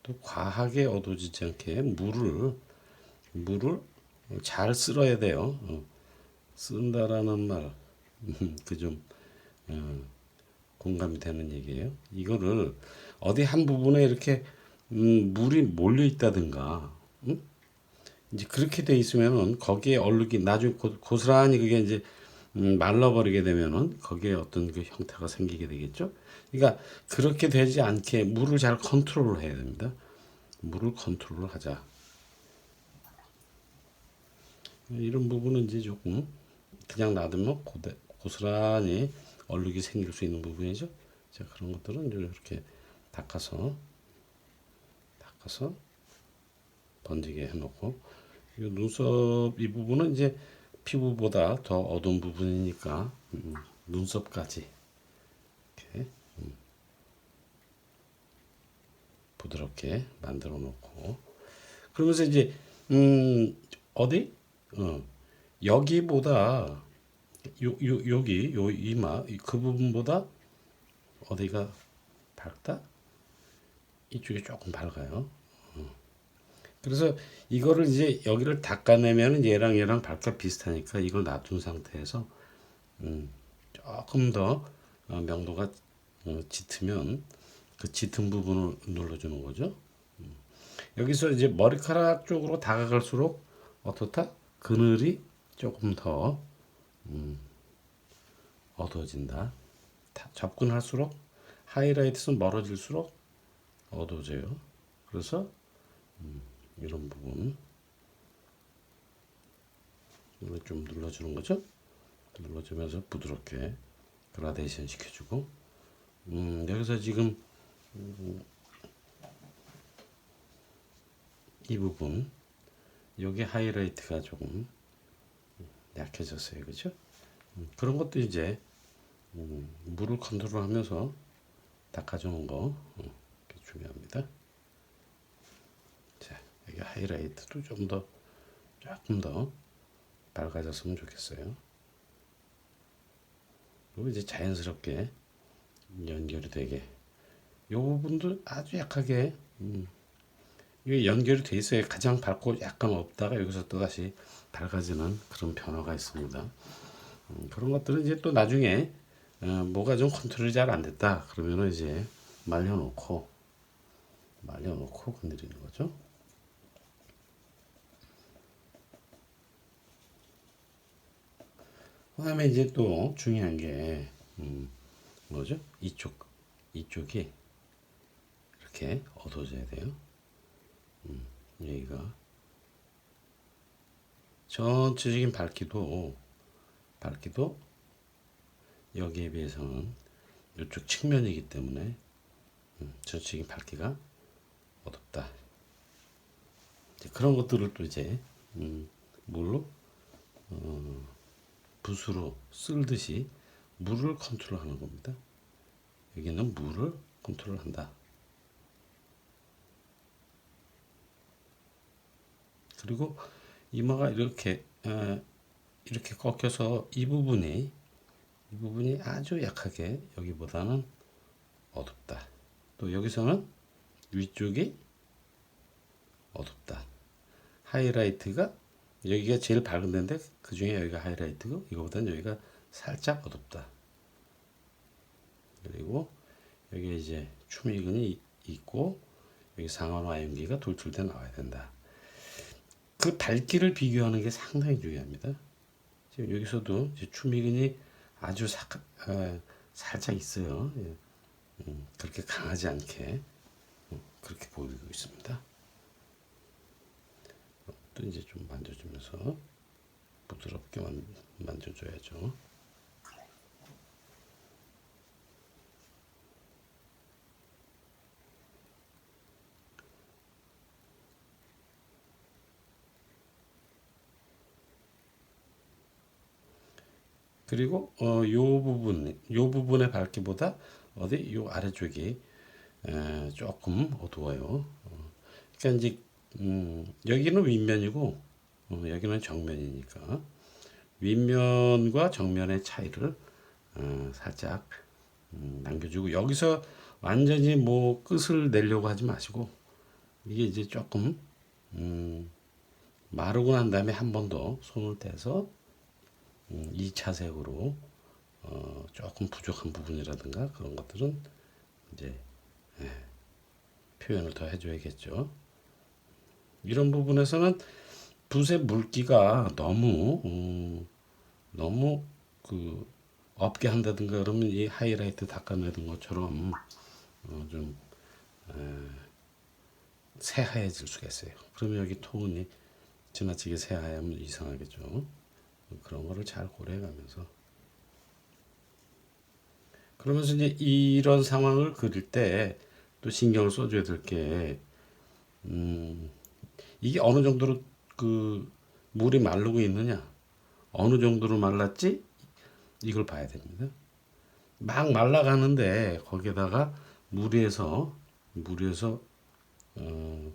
또 과하게 어두워지지 않게 물을 잘 쓸어야 돼요. 쓴다라는 말, 그 좀 공감이 되는 얘기예요. 이거를 어디 한 부분에 이렇게 물이 몰려 있다든가, 이제 그렇게 돼 있으면은 거기에 얼룩이 나중에 고스란히 그게 이제 말라버리게 되면은 거기에 어떤 그 형태가 생기게 되겠죠. 그러니까 그렇게 되지 않게 물을 잘 컨트롤을 해야 됩니다. 물을 컨트롤을 하자. 이런 부분은 이제 조금 그냥 놔두면 고스란히 얼룩이 생길 수 있는 부분이죠. 자, 그런 것들은 이렇게 닦아서 번지게 해놓고, 이 눈썹 이 부분은 이제 피부보다 더 어두운 부분이니까 눈썹까지 이렇게 부드럽게 만들어 놓고, 그러면서 이제 어디 여기보다 여기 요 이마 그 부분보다 어디가 밝다? 이쪽이 조금 밝아요. 그래서 이거를 이제 여기를 닦아내면 얘랑 밝기가 비슷하니까 이걸 놔둔 상태에서 조금 더 명도가 짙으면 그 짙은 부분을 눌러주는 거죠. 여기서 이제 머리카락 쪽으로 다가갈수록 어떻다? 그늘이 조금 더 어두워진다. 접근할수록 하이라이트는 멀어질수록 어두워져요. 그래서 이런 부분 이걸 좀 눌러주는 거죠. 눌러주면서 부드럽게 그라데이션 시켜주고, 여기서 지금 이 부분 여기 하이라이트가 조금 약해졌어요, 그렇죠? 그런 것도 이제 물을 컨트롤하면서 닦아주는 거 중요합니다. 자, 여기 하이라이트도 조금 더 밝아졌으면 좋겠어요. 그리고 이제 자연스럽게 연결이 되게. 요 부분도 아주 약하게 이게 연결이 돼 있어야 가장 밝고 약간 없다가 여기서 또 다시 밝아지는 그런 변화가 있습니다. 그런 것들은 이제 또 나중에 뭐가 좀 컨트롤이 잘 안 됐다 그러면은 이제 말려놓고 건드리는 거죠. 그다음에 이제 또 중요한 게 뭐죠? 이쪽이 이렇게 어두워져야 돼요. 여기가 전체적인 밝기도 여기에 비해서는 이쪽 측면이기 때문에 전체적인 밝기가 어둡다. 이제 그런 것들을 또 이제 물로 붓으로 쓸듯이 물을 컨트롤하는 겁니다. 여기는 물을 컨트롤한다. 그리고 이마가 이렇게 꺾여서 이 부분이 아주 약하게 여기보다는 어둡다. 또 여기서는 위쪽이 어둡다. 하이라이트가 여기가 제일 밝은 데인데 그 중에 여기가 하이라이트고 이거보다는 여기가 살짝 어둡다. 그리고 여기 이제 추미근이 있고 여기 상완화염기가 돌출돼 나와야 된다. 그 밝기를 비교하는 게 상당히 중요합니다. 지금 여기서도 이제 추미근이 아주 살짝 있어요. 예. 그렇게 강하지 않게 그렇게 보이고 있습니다. 또 이제 좀 만져주면서 부드럽게 만져줘야죠. 그리고 요 부분의 밝기보다 요 아래쪽이 조금 어두워요. 그러니까 이제 여기는 윗면이고 여기는 정면이니까 윗면과 정면의 차이를 살짝 남겨주고 여기서 완전히 뭐 끝을 내려고 하지 마시고 이게 이제 조금 마르고 난 다음에 한 번 더 손을 떼서 2차색으로 조금 부족한 부분이라든가 그런 것들은 이제 표현을 더 해줘야겠죠. 이런 부분에서는 붓의 물기가 너무 그 없게 한다든가 그러면 이 하이라이트 닦아내던 것처럼 좀 새하얘질 수가 있어요. 그러면 여기 톤이 지나치게 새하얗면 이상하겠죠. 그런 거를 잘 고려해가면서 그러면서 이제 이런 상황을 그릴 때 또 신경을 써줘야 될 게 이게 어느 정도로 그 물이 마르고 있느냐 어느 정도로 말랐지 이걸 봐야 됩니다. 막 말라가는데 거기에다가 물에서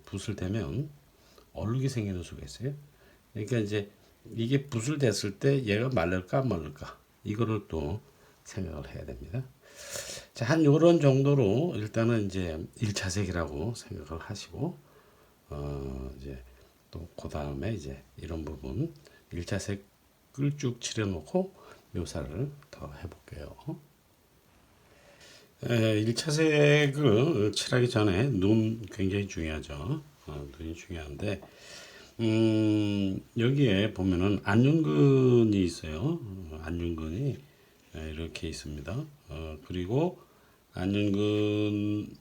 붓을 대면 얼룩이 생기는 수가 있어요. 그러니까 이제 이게 붓을 댔을 때 얘가 말릴까 안 말릴까 이거를 또 생각을 해야 됩니다. 자, 한 요런 정도로 일단은 이제 1차색이라고 생각을 하시고 이제 또 그 다음에 이제 이런 부분 1차색을 쭉 칠해 놓고 묘사를 더 해볼게요. 1차색을 칠하기 전에 눈 굉장히 중요하죠. 눈이 중요한데 여기에 보면은 안윤근이 있어요. 안윤근이 이렇게 있습니다. 그리고 안윤근의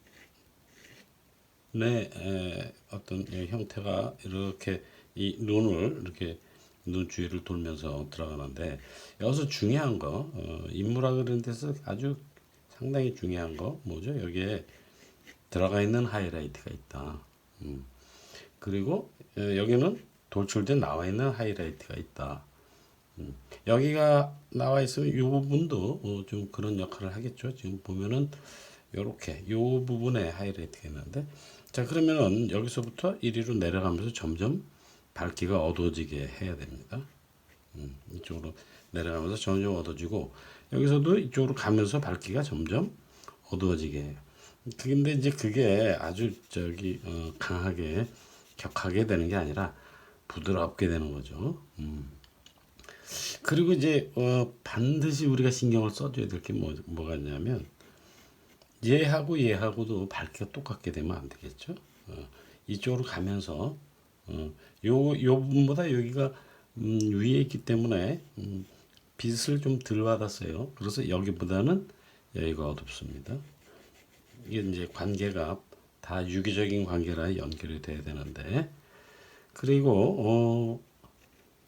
어떤 형태가 이렇게 이 눈을 이렇게 눈 주위를 돌면서 들어가는데 여기서 중요한 거 인물학 그런 데서 아주 상당히 중요한 거 뭐죠? 여기에 들어가 있는 하이라이트가 있다. 그리고 여기는 돌출돼 나와 있는 하이라이트가 있다. 여기가 나와 있으면 이 부분도 좀 그런 역할을 하겠죠. 지금 보면은 요렇게 요 부분에 하이라이트가 있는데 자 그러면은 여기서부터 이리로 내려가면서 점점 밝기가 어두워지게 해야 됩니다. 이쪽으로 내려가면서 점점 어두워지고 여기서도 이쪽으로 가면서 밝기가 점점 어두워지게 해요. 근데 이제 그게 아주 강하게 격하게 되는 게 아니라 부드럽게 되는 거죠. 그리고 이제 반드시 우리가 신경을 써줘야 될 게 뭐가 있냐면 얘하고도 밝기가 똑같게 되면 안 되겠죠. 이쪽으로 가면서 요 부분보다 여기가 위에 있기 때문에 빛을 좀 덜 받았어요. 그래서 여기보다는 여기가 어둡습니다. 이게 이제 관계가 다 유기적인 관계라 연결이 돼야 되는데 그리고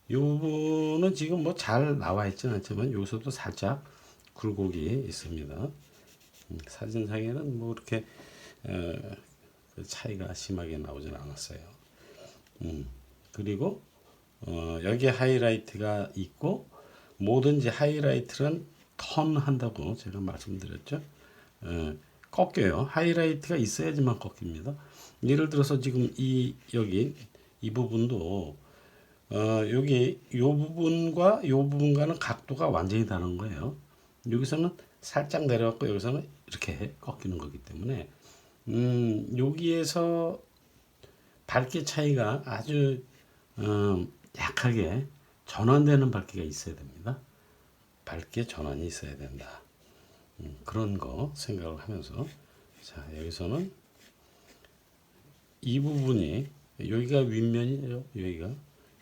이 부분은 지금 뭐 잘 나와 있지는 않지만 여기서도 살짝 굴곡이 있습니다. 사진상에는 뭐 이렇게 그 차이가 심하게 나오진 않았어요. 그리고 여기에 하이라이트가 있고 뭐든지 하이라이트는 턴 한다고 제가 말씀드렸죠. 꺾여요. 하이라이트가 있어야지만 꺾입니다. 예를 들어서 지금 여기 이 부분도 여기 요 부분과 요 부분과는 각도가 완전히 다른 거예요. 여기서는 살짝 내려갔고 여기서는 이렇게 꺾이는 거기 때문에 여기에서 밝기 차이가 아주 약하게 전환되는 밝기가 있어야 됩니다. 밝기의 전환이 있어야 된다. 그런 거 생각을 하면서 자 여기서는 이 부분이 여기가 윗면이죠. 여기가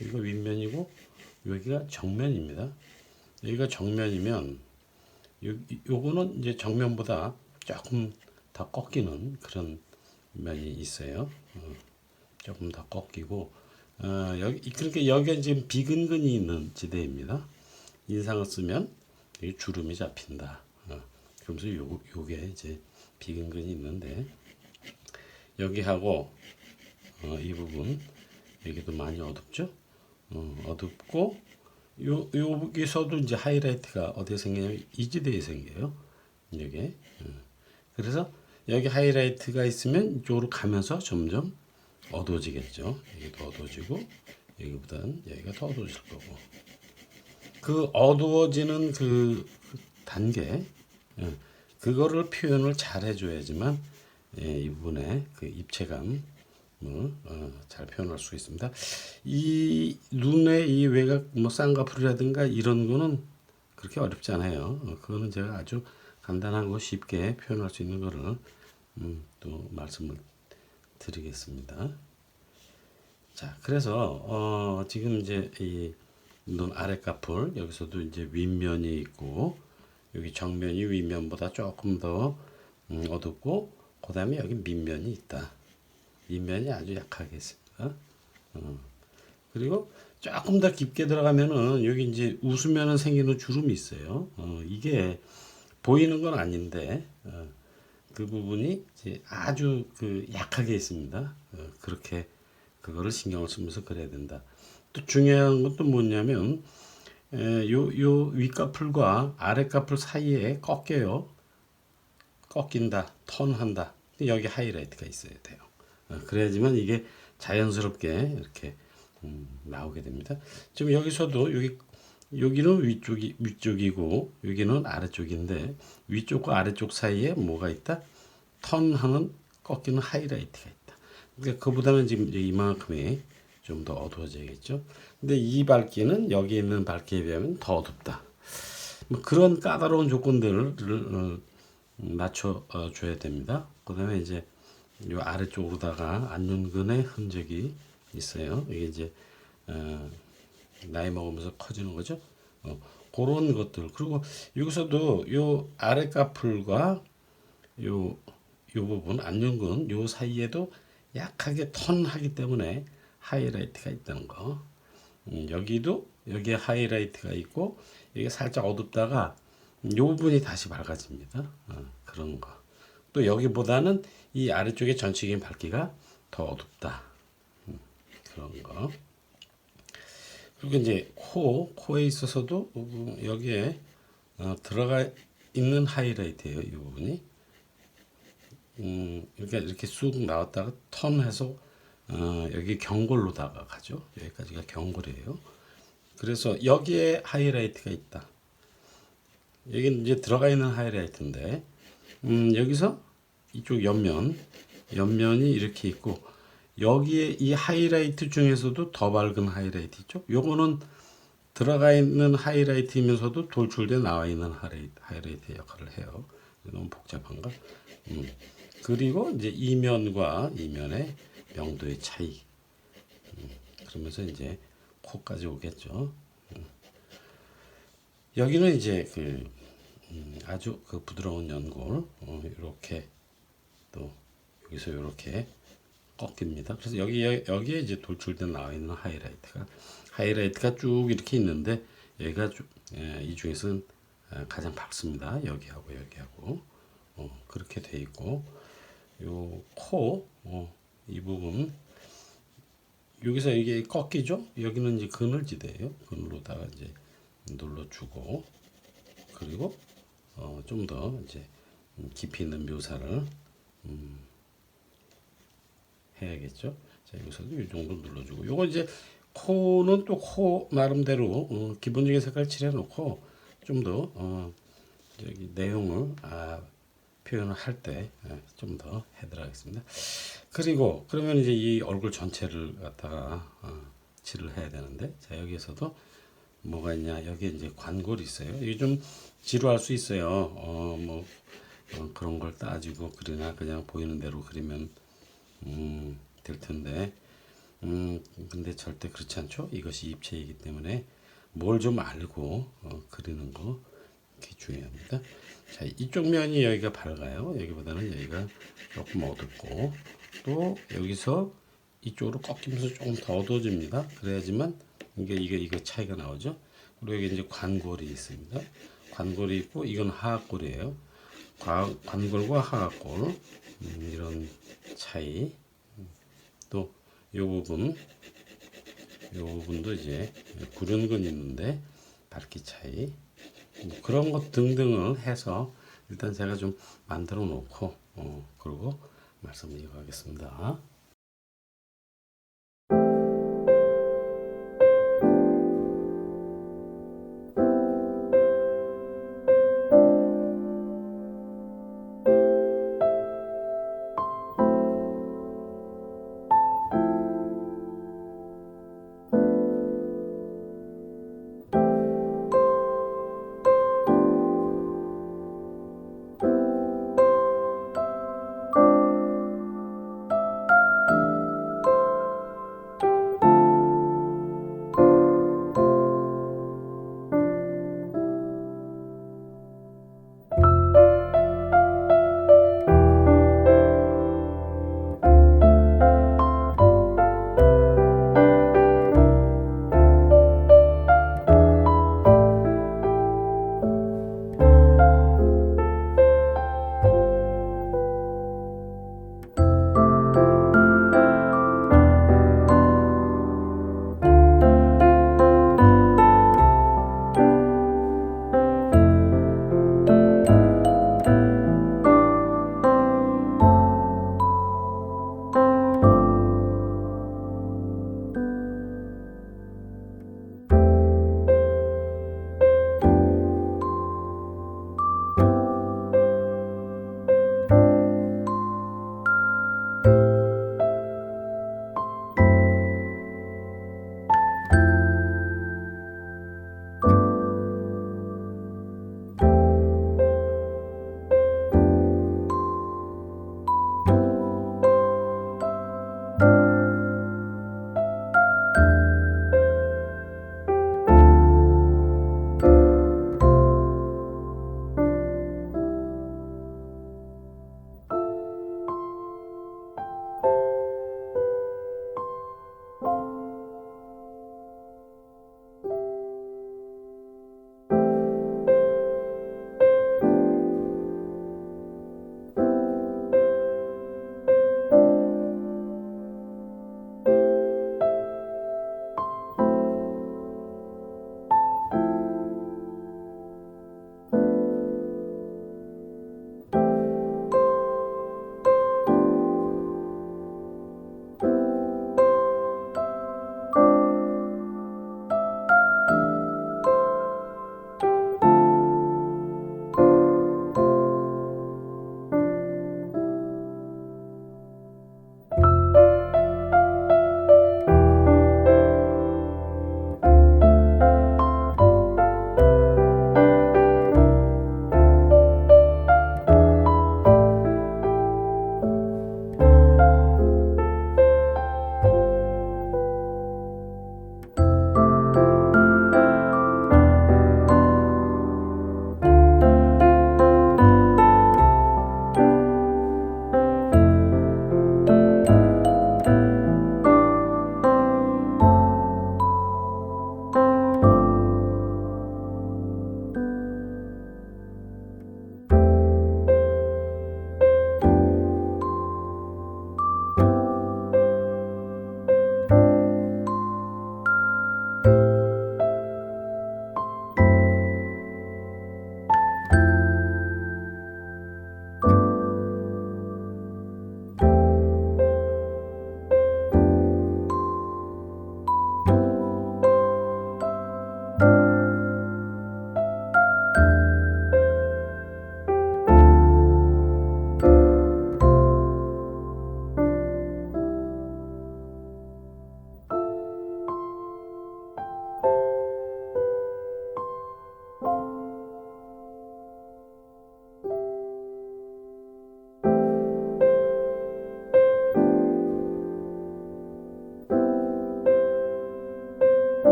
윗면이고 여기가 정면입니다. 여기가 정면이면 요거는 이제 정면보다 조금 더 꺾이는 그런 면이 있어요. 조금 더 꺾이고 그러니까 여기가 지금 비근근이 있는 지대입니다. 인상을 쓰면 여기 주름이 잡힌다. 그러면서 요게 이제 비근근이 있는데 여기하고 이 부분 여기도 많이 어둡죠. 어둡고 여기서도 이제 하이라이트가 어디에 생기냐면 이 지대에 생겨요. 여기. 그래서 여기 하이라이트가 있으면 이쪽으로 가면서 점점 어두워지겠죠. 여기도 어두워지고 여기보다는 여기가 더 어두워질 거고. 그 어두워지는 그 단계 그거를 표현을 잘 해줘야지만 이 부분에 그 입체감 잘 표현할 수 있습니다. 이 눈의 이 외곽 뭐 쌍꺼풀이라든가 이런 거는 그렇게 어렵지 않아요. 그거는 제가 아주 간단하고 쉽게 표현할 수 있는 거를 또 말씀을 드리겠습니다. 자, 그래서 지금 이제 이 눈 아랫꺼풀 여기서도 이제 윗면이 있고 여기 정면이 윗면보다 조금 더 어둡고 그 다음에 여기 밑면이 있다. 밑면이 아주 약하게 있습니다. 그리고 조금 더 깊게 들어가면은 여기 이제 웃으면 생기는 주름이 있어요. 이게 보이는 건 아닌데 그 부분이 이제 아주 그 약하게 있습니다. 그렇게 그거를 신경을 쓰면서 그래야 된다. 또 중요한 것도 뭐냐면 요 윗꺼풀과 아랫꺼풀 사이에 꺾여요. 꺾인다, 턴한다. 여기 하이라이트가 있어야 돼요. 그래야지만 이게 자연스럽게 이렇게 나오게 됩니다. 지금 여기서도 여기는 위쪽이고 여기는 아래쪽인데 위쪽과 아래쪽 사이에 뭐가 있다? 턴하는 꺾이는 하이라이트가 있다. 그러니까 그보다는 지금 이만큼이 좀 더 어두워져야겠죠. 근데 이 밝기는 여기 있는 밝기에 비하면 더 어둡다. 뭐 그런 까다로운 조건들을 맞춰 줘야 됩니다. 그다음에 이제 이 아래쪽으로다가 안윤근의 흔적이 있어요. 이게 이제 나이 먹으면서 커지는 거죠. 그런 것들. 그리고 여기서도 요 아랫꺼풀과 요 부분 안윤근 요 사이에도 약하게 턴하기 때문에 하이라이트가 있다는 거. 여기에 하이라이트가 있고 여기 살짝 어둡다가 요 부분이 다시 밝아집니다. 그런 거. 또 여기보다는 이 아래쪽의 전체적인 밝기가 더 어둡다. 그런 거. 그리고 이제 코에 있어서도 여기에 들어가 있는 하이라이트예요. 이 부분이. 이렇게 쑥 나왔다가 턴해서 여기 경골로다가 가죠. 여기까지가 경골이에요. 그래서 여기에 하이라이트가 있다. 여기 이제 들어가 있는 하이라이트인데 여기서 이쪽 옆면이 이렇게 있고 여기에 이 하이라이트 중에서도 더 밝은 하이라이트 있죠. 요거는 들어가 있는 하이라이트이면서도 돌출돼 나와 있는 하이라이트 역할을 해요. 너무 복잡한가? 그리고 이제 이면과 이면의 명도의 차이. 그러면서 이제 코까지 오겠죠. 여기는 이제 아주 그 부드러운 연골 이렇게 또 여기서 이렇게 꺾입니다. 그래서 여기에 이제 돌출돼 나와 있는 하이라이트가 쭉 이렇게 있는데 얘가 이 중에서는 가장 밝습니다. 여기하고 그렇게 돼 있고 요 코 이 부분 여기서 이게 꺾이죠. 여기는 이제 그늘지대예요. 그늘로다가 이제 눌러주고 그리고 좀 더 이제 깊이 있는 묘사를 해야겠죠. 자, 여기서도 이 정도 눌러주고 요거 이제 코는 또 코 나름대로 기본적인 색깔 칠해놓고 좀 더 저기 내용을 표현을 할 때 좀 더 해드리겠습니다. 그리고 그러면 이제 이 얼굴 전체를 갖다가 칠을 해야 되는데 자 여기에서도 뭐가 있냐 여기 이제 관골이 있어요. 이게 좀 지루할 수 있어요. 그런 걸 따지고 그리나 그냥 보이는 대로 그리면 될 텐데 근데 절대 그렇지 않죠. 이것이 입체이기 때문에 뭘 좀 알고 그리는 거 그게 중요합니다. 자 이쪽 면이 여기가 밝아요. 여기보다는 여기가 조금 어둡고 또 여기서 이쪽으로 꺾이면서 조금 더 어두워집니다. 그래야지만 이게 차이가 나오죠. 그리고 여기 이제 관골이 있습니다. 관골이 있고 이건 하악골이에요. 관골과 하악골 이런 차이. 또 이 부분도 이제 구른근 있는데 밝기 차이. 뭐 그런 것 등등을 해서 일단 제가 좀 만들어 놓고 그리고 말씀을 이어가겠습니다.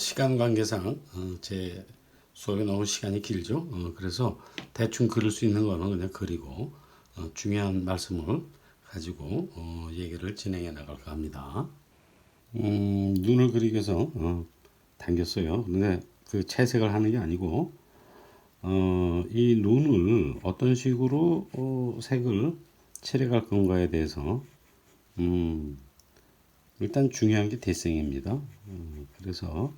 시간 관계상 제 수업이 너무 시간이 길죠. 그래서 대충 그릴 수 있는 거는 그냥 그리고 중요한 말씀을 가지고 얘기를 진행해 나갈까 합니다. 눈을 그리기 위해서 당겼어요. 근데 그 채색을 하는 게 아니고 이 눈을 어떤 식으로 색을 칠해갈 건가에 대해서 일단 중요한 게 대생입니다. 그래서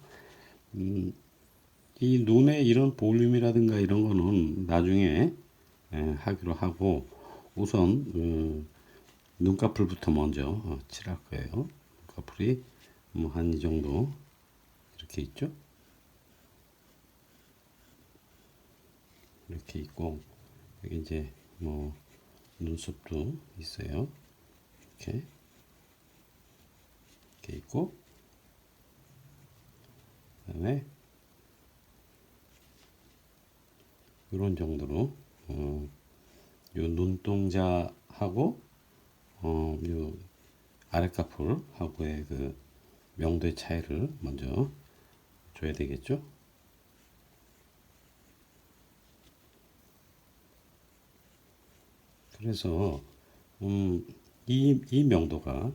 이 눈의 이런 볼륨이라든가 이런 거는 나중에 하기로 하고 우선 눈꺼풀부터 먼저 칠할 거예요. 눈꺼풀이 뭐 한 이 정도 이렇게 있죠. 이렇게 있고 여기 이제 뭐 눈썹도 있어요. 이렇게 있고 그다음에 이런 정도로 요 눈동자하고 요 아랫꺼풀하고의 그 명도의 차이를 먼저 줘야 되겠죠. 그래서 이 명도가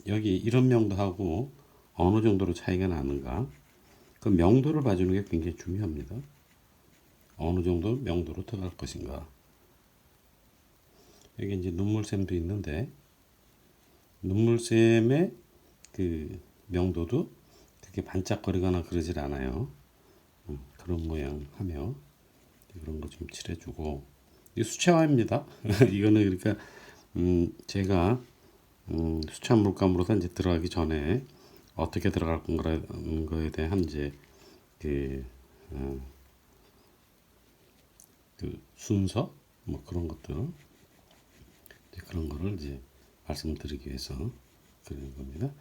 여기 이런 명도하고 어느 정도로 차이가 나는가 그 명도를 봐주는 게 굉장히 중요합니다. 어느 정도 명도로 들어갈 것인가. 여기 이제 눈물샘도 있는데 눈물샘의 그 명도도 그렇게 반짝거리거나 그러질 않아요. 그런 모양 하며 그런 거 좀 칠해주고 이 수채화입니다. 이거는 그러니까 제가 수채화 물감으로서 이제 들어가기 전에 어떻게 들어갈 건가라는 거에 대한 이제 그, 그 순서 뭐 그런 것들 그런 거를 이제 말씀드리기 위해서 그런 겁니다.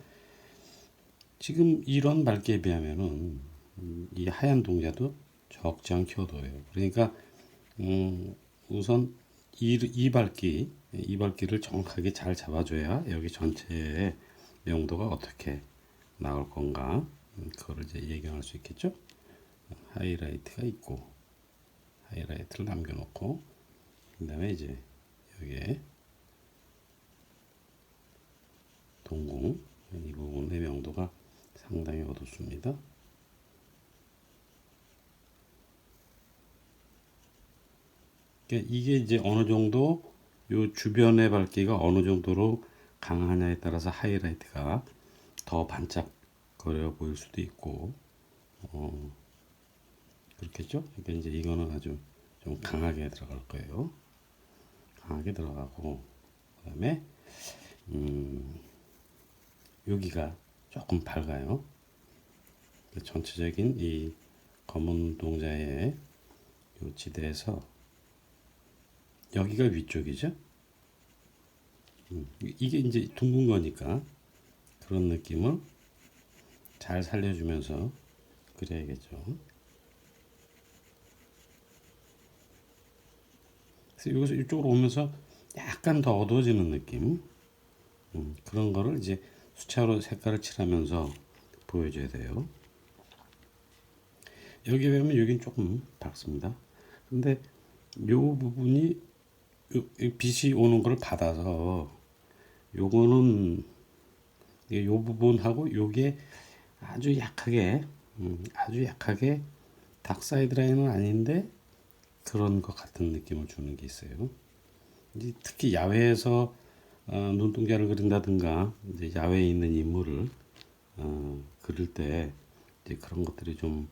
지금 이런 밝기에 비하면은 이 하얀 동자도 적지 않게 어두워요. 그러니까 우선 이 밝기를 정확하게 잘 잡아줘야 여기 전체의 명도가 어떻게 나올 건가 그거를 이제 예견할 수 있겠죠. 하이라이트가 있고 하이라이트를 남겨놓고 그다음에 이제 여기에 동공 이 부분의 명도가 상당히 어둡습니다. 이게 이제 어느 정도 요 주변의 밝기가 어느 정도로 강하냐에 따라서 하이라이트가 더 반짝거려 보일 수도 있고 그렇겠죠. 그러니까 이제 이거는 아주 좀 강하게 들어갈 거예요. 강하게 들어가고 그다음에 여기가 조금 밝아요. 전체적인 이 검은 동자의 요 지대에서 여기가 위쪽이죠. 이게 이제 둥근 거니까 그런 느낌을 잘 살려주면서 그려야겠죠. 그래서 여기서 이쪽으로 오면서 약간 더 어두워지는 느낌 그런 거를 이제 수채화로 색깔을 칠하면서 보여줘야 돼요. 여기 보면 여긴 조금 밝습니다. 근데 요 부분이 빛이 오는 걸 받아서 요거는 요 부분하고 요게 아주 약하게 닥 사이드 라인은 아닌데 그런 것 같은 느낌을 주는 게 있어요. 이제 특히 야외에서 눈동자를 그린다든가 이제 야외에 있는 인물을 그릴 때 이제 그런 것들이 좀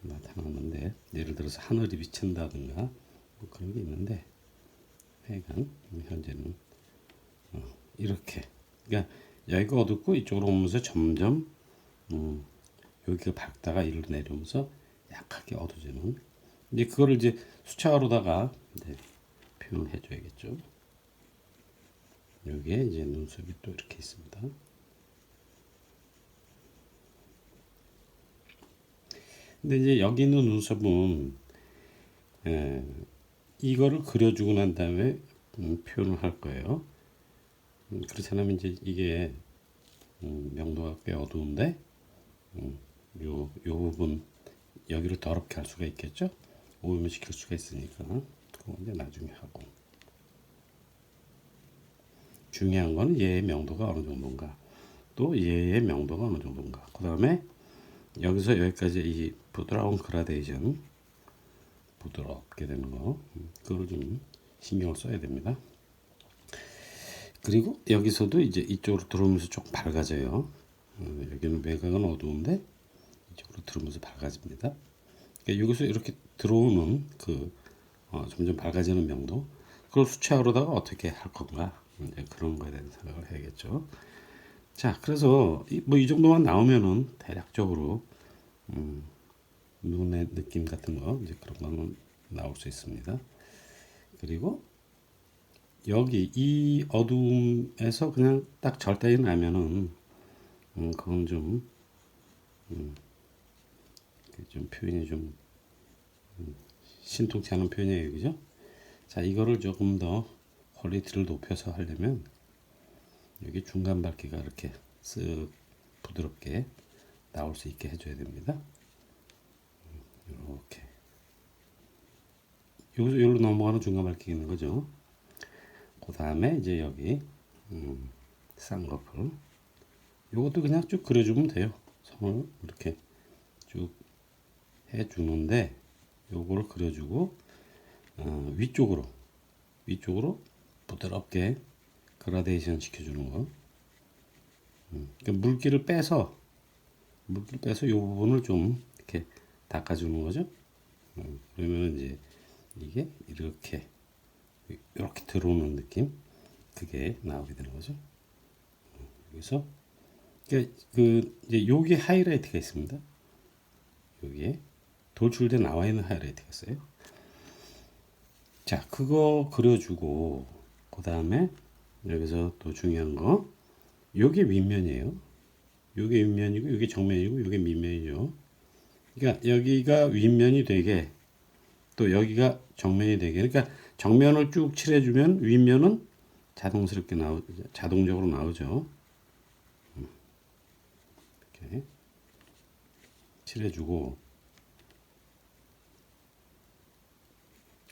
나타나는데 예를 들어서 하늘이 비친다든가 뭐 그런 게 있는데 하여간 현재는 이렇게 그러니까 여기가 어둡고 이쪽으로 오면서 점점 여기가 밝다가 이리로 내려오면서 약하게 어두워지는 이제 그거를 이제 수채화로다가 이제 표현을 해줘야겠죠. 여기에 이제 눈썹이 또 이렇게 있습니다. 근데 이제 여기 있는 눈썹은 이거를 그려주고 난 다음에 표현을 할 거예요. 그렇지 않으면 이제 이게 명도가 꽤 어두운데 요 부분 여기를 더럽게 할 수가 있겠죠? 오염시킬 수가 있으니까 그거 이제 나중에 하고, 중요한 거는 얘의 명도가 어느 정도인가, 또 얘의 명도가 어느 정도인가. 그 다음에 여기서 여기까지 이 부드러운 그라데이션, 부드럽게 되는 거, 그걸 좀 신경을 써야 됩니다. 그리고 여기서도 이제 이쪽으로 들어오면서 조금 밝아져요. 여기는 외곽은 어두운데 이쪽으로 들어오면서 밝아집니다. 그러니까 여기서 이렇게 들어오는 점점 밝아지는 명도, 그걸 수치화로다가 어떻게 할 건가, 이제 그런 거에 대한 생각을 해야겠죠. 자, 그래서 이 정도만 나오면은 대략적으로 눈의 느낌 같은 거, 이제 그런 거는 나올 수 있습니다. 그리고 여기 이 어두움에서 그냥 딱 절단이 나면은 그건 좀 표현이 좀 신통치 않은 표현이에요, 그죠? 자, 이거를 조금 더 퀄리티를 높여서 하려면 여기 중간 밝기가 이렇게 쓱 부드럽게 나올 수 있게 해줘야 됩니다. 이렇게 여기로 넘어가는 중간 밝기가 있는 거죠. 그 다음에 이제 여기 쌍꺼풀, 요것도 그냥 쭉 그려주면 돼요. 선을 이렇게 쭉 해주는데, 요거를 그려주고 위쪽으로 부드럽게 그라데이션 시켜주는 거. 그러니까 물기를 빼서 이 부분을 좀 이렇게 닦아주는 거죠. 그러면 이제 이게 이렇게 들어오는 느낌, 그게 나오게 되는 거죠. 여기서 이제 여기 하이라이트가 있습니다. 여기에 돌출돼 나와 있는 하이라이트가 있어요. 자, 그거 그려주고, 그 다음에 여기서 또 중요한 거, 요게 윗면이에요. 요게 윗면이고, 요게 정면이고, 요게 밑면이죠. 그러니까 여기가 윗면이 되게, 또 여기가 정면이 되게, 그러니까 정면을 쭉 칠해주면 윗면은 자동적으로 나오죠. 이렇게 칠해주고,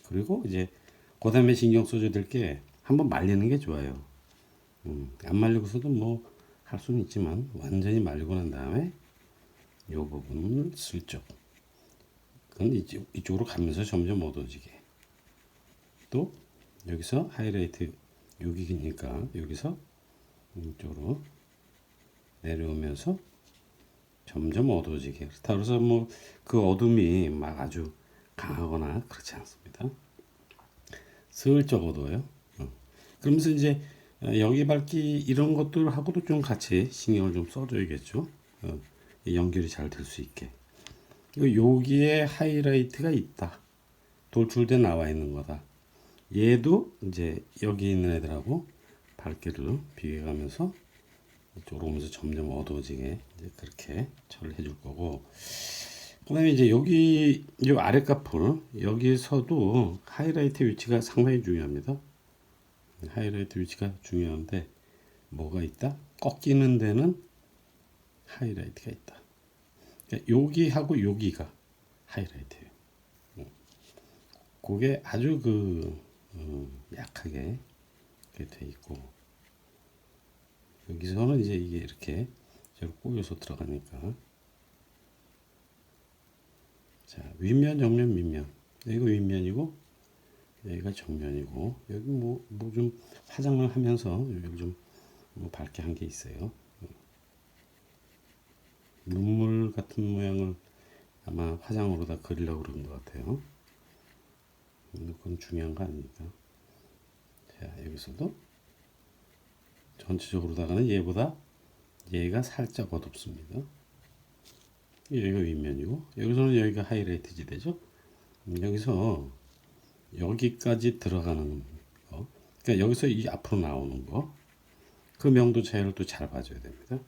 그리고 이제 그 다음에 신경 써줘야 될 게, 한번 말리는 게 좋아요. 안 말리고서도 뭐 할 수는 있지만, 완전히 말리고 난 다음에 이 부분을 슬쩍, 그건 이쪽으로 가면서 점점 어두워지게. 또 여기서 하이라이트 여기니까 여기서 이쪽으로 내려오면서 점점 어두워지게. 그렇다 그래서 뭐 그 어둠이 막 아주 강하거나 그렇지 않습니다. 슬쩍 어두워요. 그러면서 이제 여기 밝기 이런 것들하고도 좀 같이 신경을 좀 써줘야겠죠. 연결이 잘 될 수 있게. 여기에 하이라이트가 있다. 돌출돼 나와 있는 거다. 얘도 이제 여기 있는 애들하고 밝기를 비교해가면서 이쪽으로 오면서 점점 어두워지게 이제 그렇게 처리를 해줄 거고, 그다음에 이제 여기 이 아랫꺼풀 여기서도 하이라이트 위치가 상당히 중요합니다. 하이라이트 위치가 중요한데 뭐가 있다? 꺾이는 데는 하이라이트가 있다. 그러니까 여기하고 여기가 하이라이트예요. 그게 아주 약하게 돼 있고, 여기서는 이제 이게 이렇게 꼬여서 들어가니까. 자, 윗면, 정면, 밑면. 여기가 윗면이고 여기가 정면이고, 여기 뭐 좀 화장을 하면서 여기 좀 뭐 밝게 한 게 있어요. 눈물 같은 모양을 아마 화장으로다 그리려고 그런 것 같아요. 그건 중요한 거 아니니까. 자, 여기서도 전체적으로다가는 얘가 살짝 어둡습니다. 여기가 윗면이고, 여기서는 여기가 하이라이트 지대죠. 여기서 여기까지 들어가는 거, 그러니까 여기서 이 앞으로 나오는 거, 그 명도 차이를 또 잘 봐줘야 됩니다.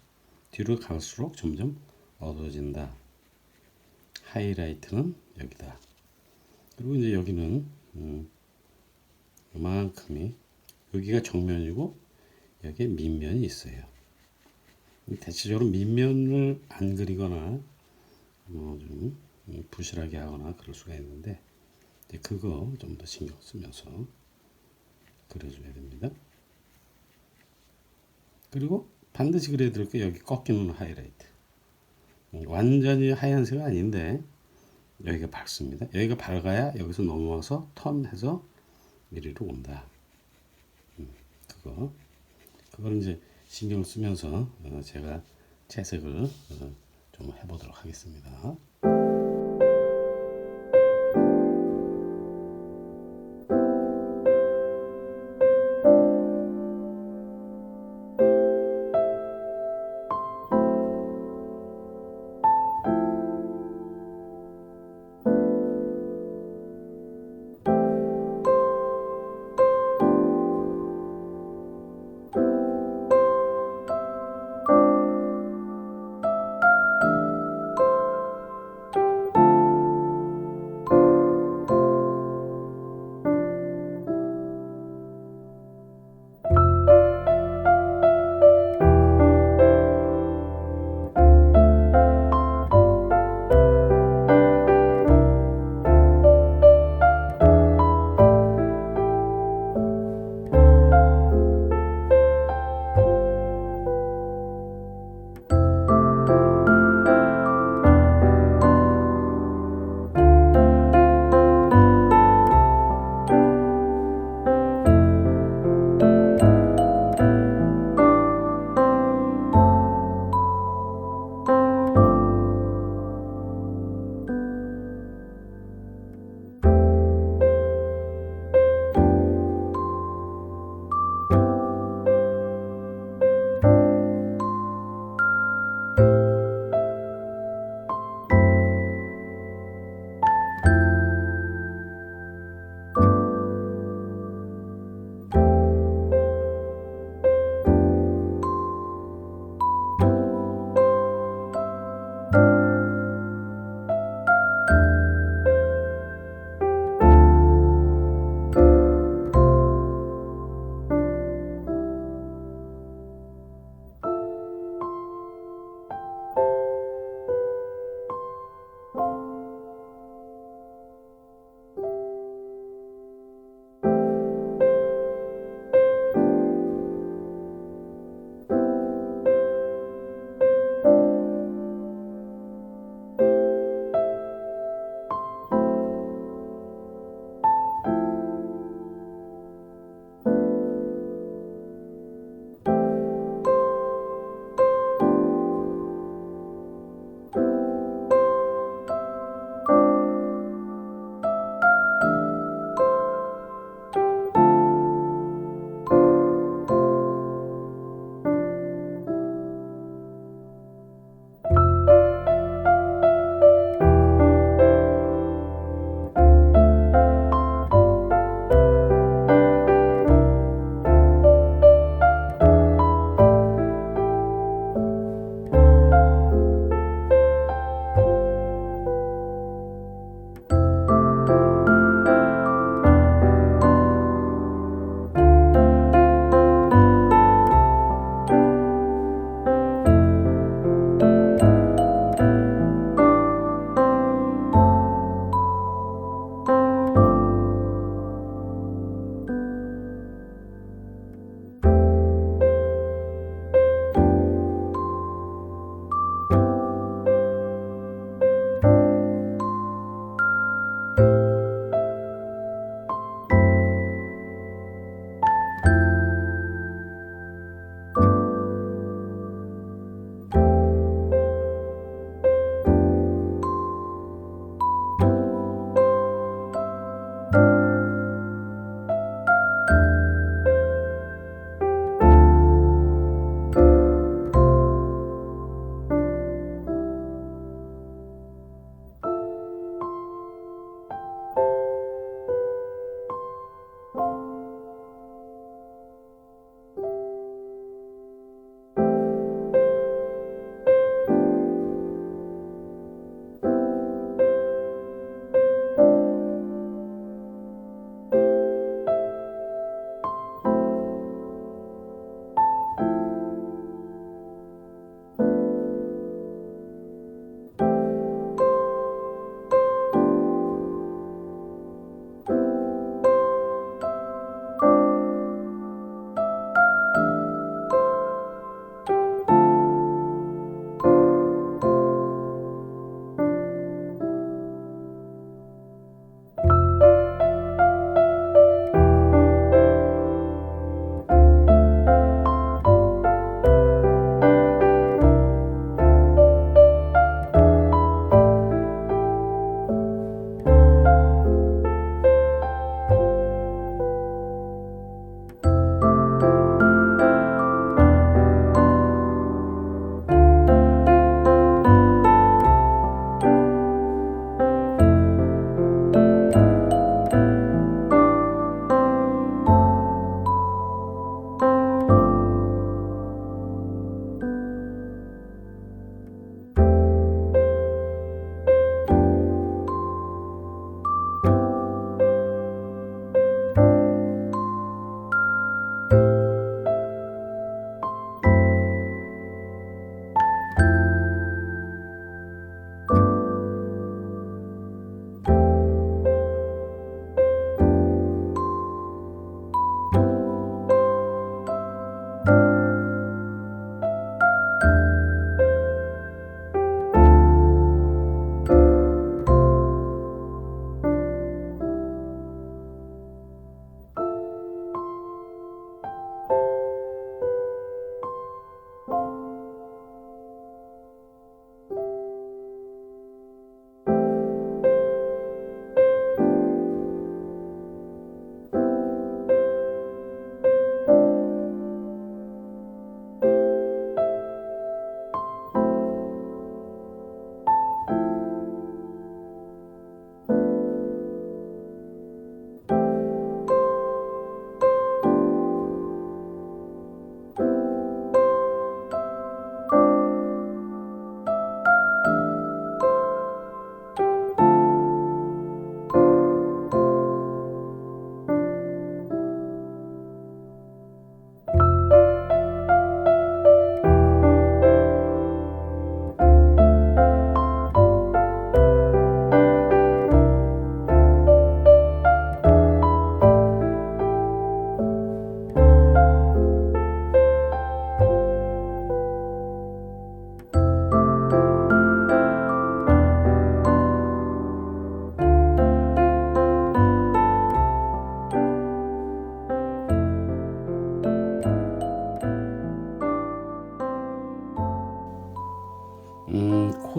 뒤로 갈수록 점점 어두워진다. 하이라이트는 여기다. 그리고 이제 여기는 이만큼이, 여기가 정면이고 여기에 밑면이 있어요. 대체적으로 밑면을 안 그리거나 좀 부실하게 하거나 그럴 수가 있는데 이제 그거 좀 더 신경 쓰면서 그려줘야 됩니다. 그리고 반드시 그려야 될 게 여기 꺾이는 하이라이트. 완전히 하얀색 아닌데 여기가 밝습니다. 여기가 밝아야 여기서 넘어와서 턴해서 미리로 온다. 그걸 이제 신경을 쓰면서 제가 채색을 좀 해보도록 하겠습니다.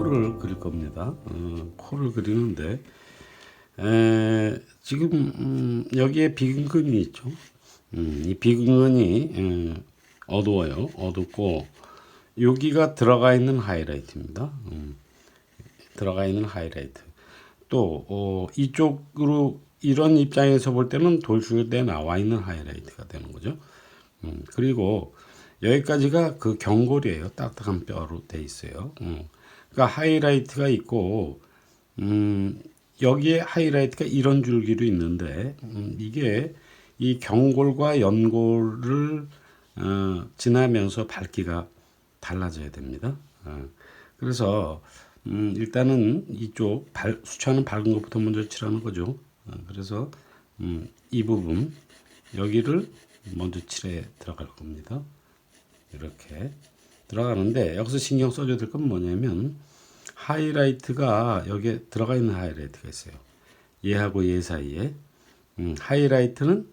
코를 그릴 겁니다. 코를 그리는데 지금 여기에 비근근이 있죠. 이 비근근이 어두워요. 어둡고 여기가 들어가 있는 하이라이트입니다. 들어가 있는 하이라이트. 또 이쪽으로 이런 입장에서 볼 때는 돌출돼 나와 있는 하이라이트가 되는 거죠. 그리고 여기까지가 그 경골이에요. 딱딱한 뼈로 돼 있어요. 그러니까 하이라이트가 있고 여기에 하이라이트가 이런 줄기로 있는데 이게 이 경골과 연골을 지나면서 밝기가 달라져야 됩니다. 그래서 일단은 이쪽 수차는 밝은 것부터 먼저 칠하는 거죠. 그래서 이 부분 여기를 먼저 칠해 들어갈 겁니다. 이렇게 들어가는데 여기서 신경 써줘야 될 건 뭐냐면 하이라이트가 여기에 들어가 있는 하이라이트가 있어요. 얘하고 얘 사이에 하이라이트는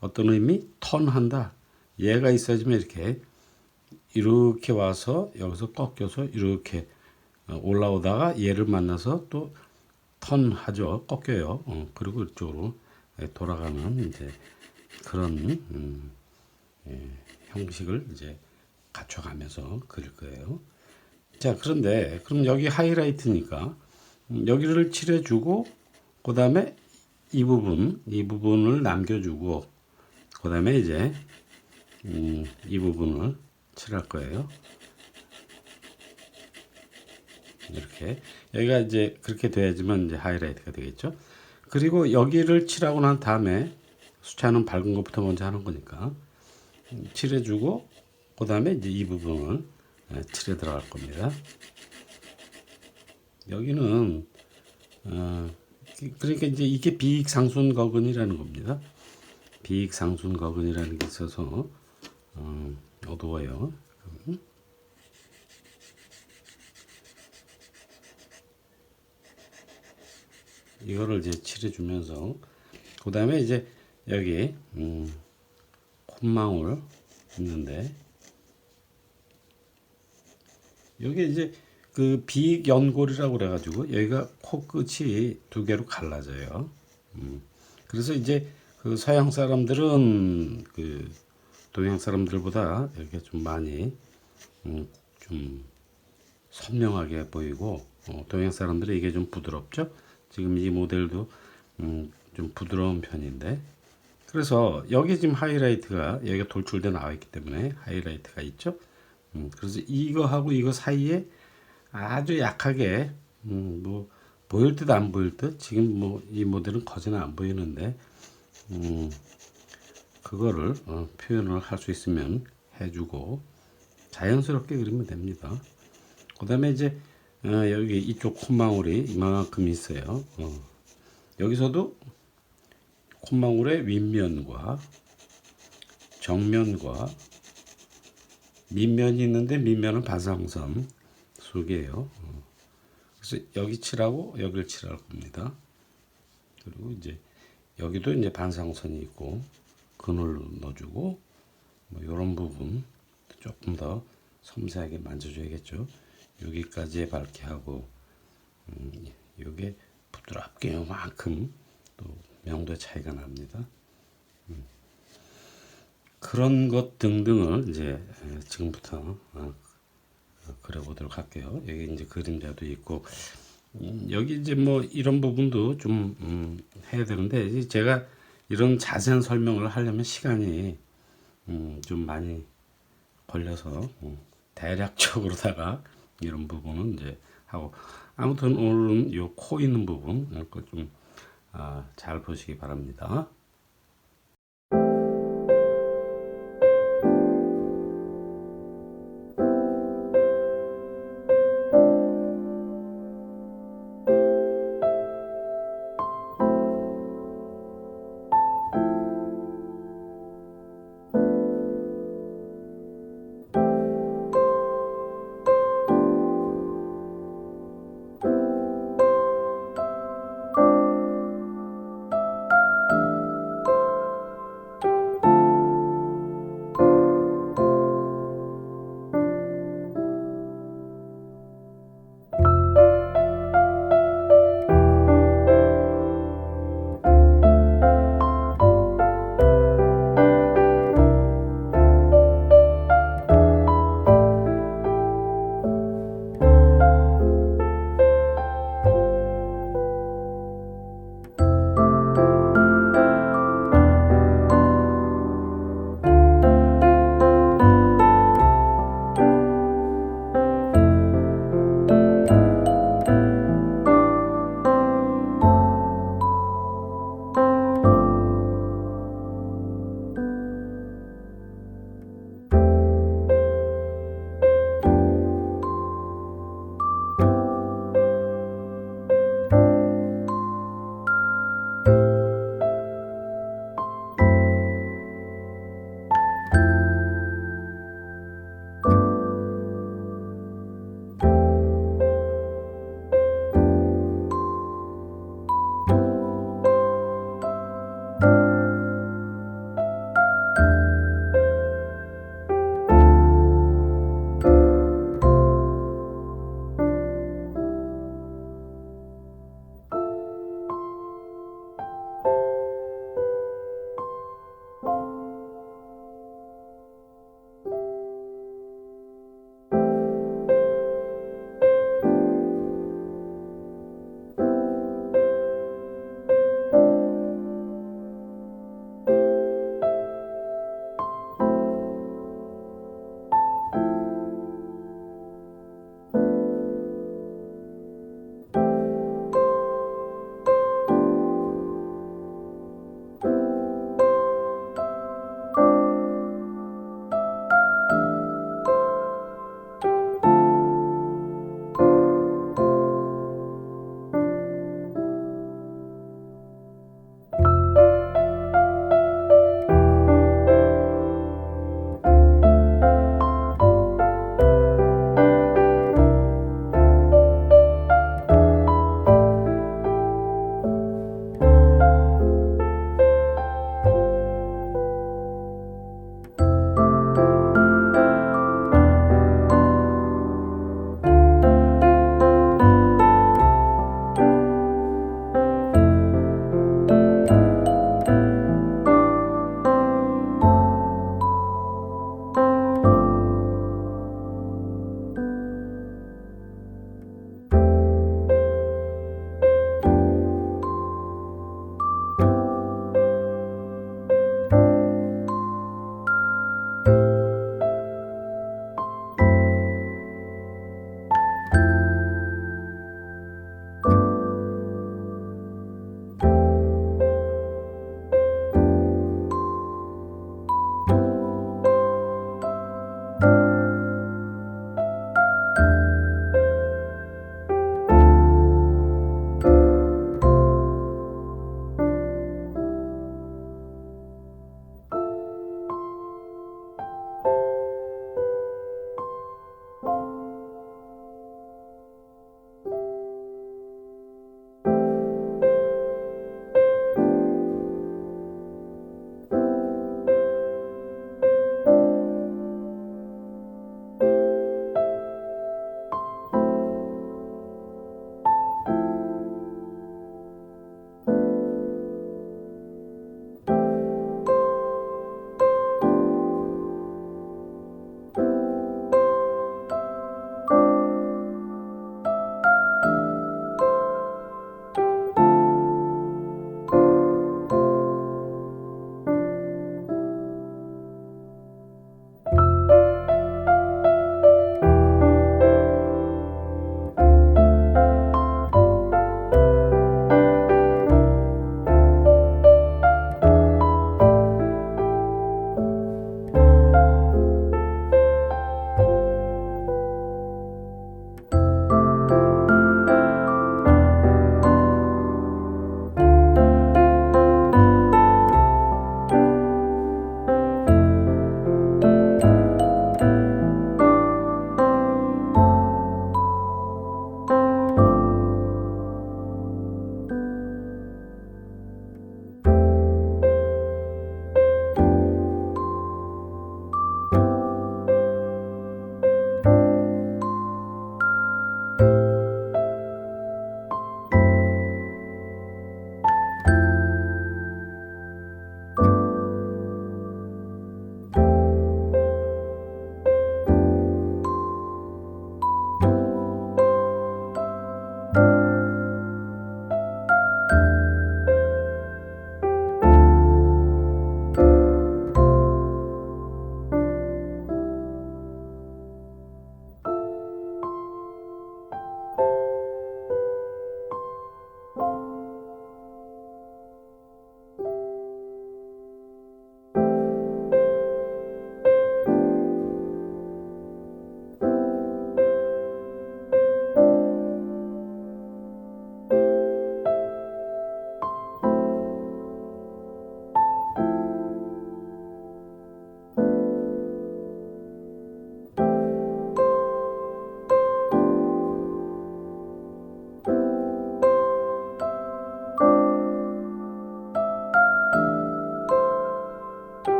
어떤 의미? 턴한다. 얘가 있어야지만 이렇게 와서 여기서 꺾여서 이렇게 올라오다가 얘를 만나서 또 턴하죠. 꺾여요. 그리고 이쪽으로 돌아가는 이제 그런 형식을 이제 갖춰가면서 그릴 거예요. 자, 그런데 그럼 여기 하이라이트니까 여기를 칠해주고 그 다음에 이 부분을 남겨주고 그 다음에 이제 이 부분을 칠할 거예요. 이렇게 여기가 이제 그렇게 돼야지만 이제 하이라이트가 되겠죠. 그리고 여기를 칠하고 난 다음에 수차는 밝은 것부터 먼저 하는 거니까 칠해주고 그 다음에 이제 이 부분을 칠해 들어갈 겁니다. 여기는 그러니까 이제 이게 비익상순거근이라는 겁니다. 비익상순거근이라는 게 있어서 어두워요. 이거를 이제 칠해주면서 그 다음에 이제 여기 콧망울 있는데 여기 이제 그 비익연골이라고 그래가지고 여기가 코끝이 두 개로 갈라져요. 그래서 이제 그 서양 사람들은 그 동양 사람들보다 이렇게 좀 많이 좀 선명하게 보이고 동양 사람들은 이게 좀 부드럽죠. 지금 이 모델도 좀 부드러운 편인데 그래서 여기 지금 하이라이트가 여기가 돌출돼 나와 있기 때문에 하이라이트가 있죠. 그래서 이거하고 이거 사이에 아주 약하게 뭐 보일 듯 안 보일 듯 지금 뭐 이 모델은 거진 안 보이는데 그거를 표현을 할 수 있으면 해주고 자연스럽게 그리면 됩니다. 그 다음에 이제 여기 이쪽 콧망울이 이만큼 있어요. 여기서도 콧망울의 윗면과 정면과 밑면이 있는데 밑면은 반사광선 속이에요. 그래서 여기 칠하고 여기를 칠할 겁니다. 그리고 이제 여기도 이제 반사광선이 있고 그늘로 넣어주고 뭐 이런 부분 조금 더 섬세하게 만져줘야겠죠. 여기까지의 밝게 하고 이게 부드럽게 요만큼 또 명도의 차이가 납니다. 그런 것 등등을 이제 지금부터 그려보도록 할게요. 여기 이제 그림자도 있고 여기 이제 뭐 이런 부분도 좀 해야 되는데 제가 이런 자세한 설명을 하려면 시간이 좀 많이 걸려서 대략적으로다가 이런 부분은 이제 하고 아무튼 오늘은 요 코 있는 부분 이거 좀 잘 보시기 바랍니다.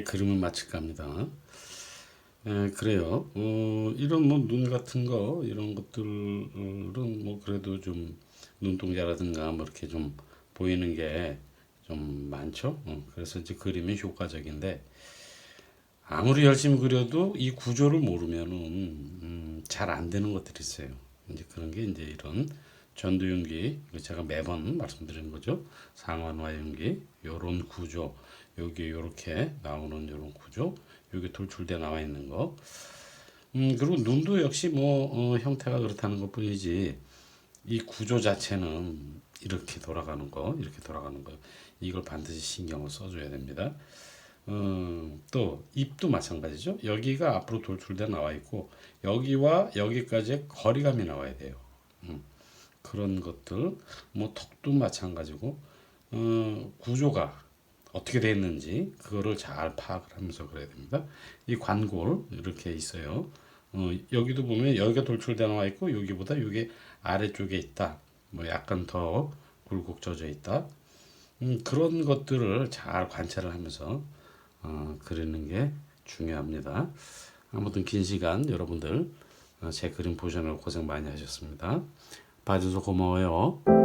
어떻게 그림을 맞출까 합니다. 그래요. 이런 뭐 눈 같은 거 이런 것들은 뭐 그래도 좀 눈동자라든가 뭐 이렇게 좀 보이는 게 좀 많죠. 그래서 이제 그림이 효과적인데 아무리 열심히 그려도 이 구조를 모르면은 잘 안 되는 것들이 있어요. 이제 그런 게 이제 이런 전두윤기 제가 매번 말씀드리는 거죠. 상완화 윤기 요런 구조 여기 요렇게 나오는 요런 구조 여기 돌출돼 나와 있는 거. 그리고 눈도 역시 뭐 형태가 그렇다는 것뿐이지 이 구조 자체는 이렇게 돌아가는 거 이렇게 돌아가는 거 이걸 반드시 신경을 써줘야 됩니다. 또 입도 마찬가지죠. 여기가 앞으로 돌출돼 나와 있고 여기와 여기까지의 거리감이 나와야 돼요. 그런 것들 뭐 턱도 마찬가지고 구조가 어떻게 되어 있는지 그거를 잘 파악을 하면서 그래야 됩니다. 이 관골 이렇게 있어요. 여기도 보면 여기가 돌출돼 나와 있고 여기보다 이게 아래쪽에 있다. 뭐 약간 더 굴곡져져 있다. 그런 것들을 잘 관찰을 하면서 그리는 게 중요합니다. 아무튼 긴 시간 여러분들 제 그림 보시느라 고생 많이 하셨습니다. 봐줘서 고마워요.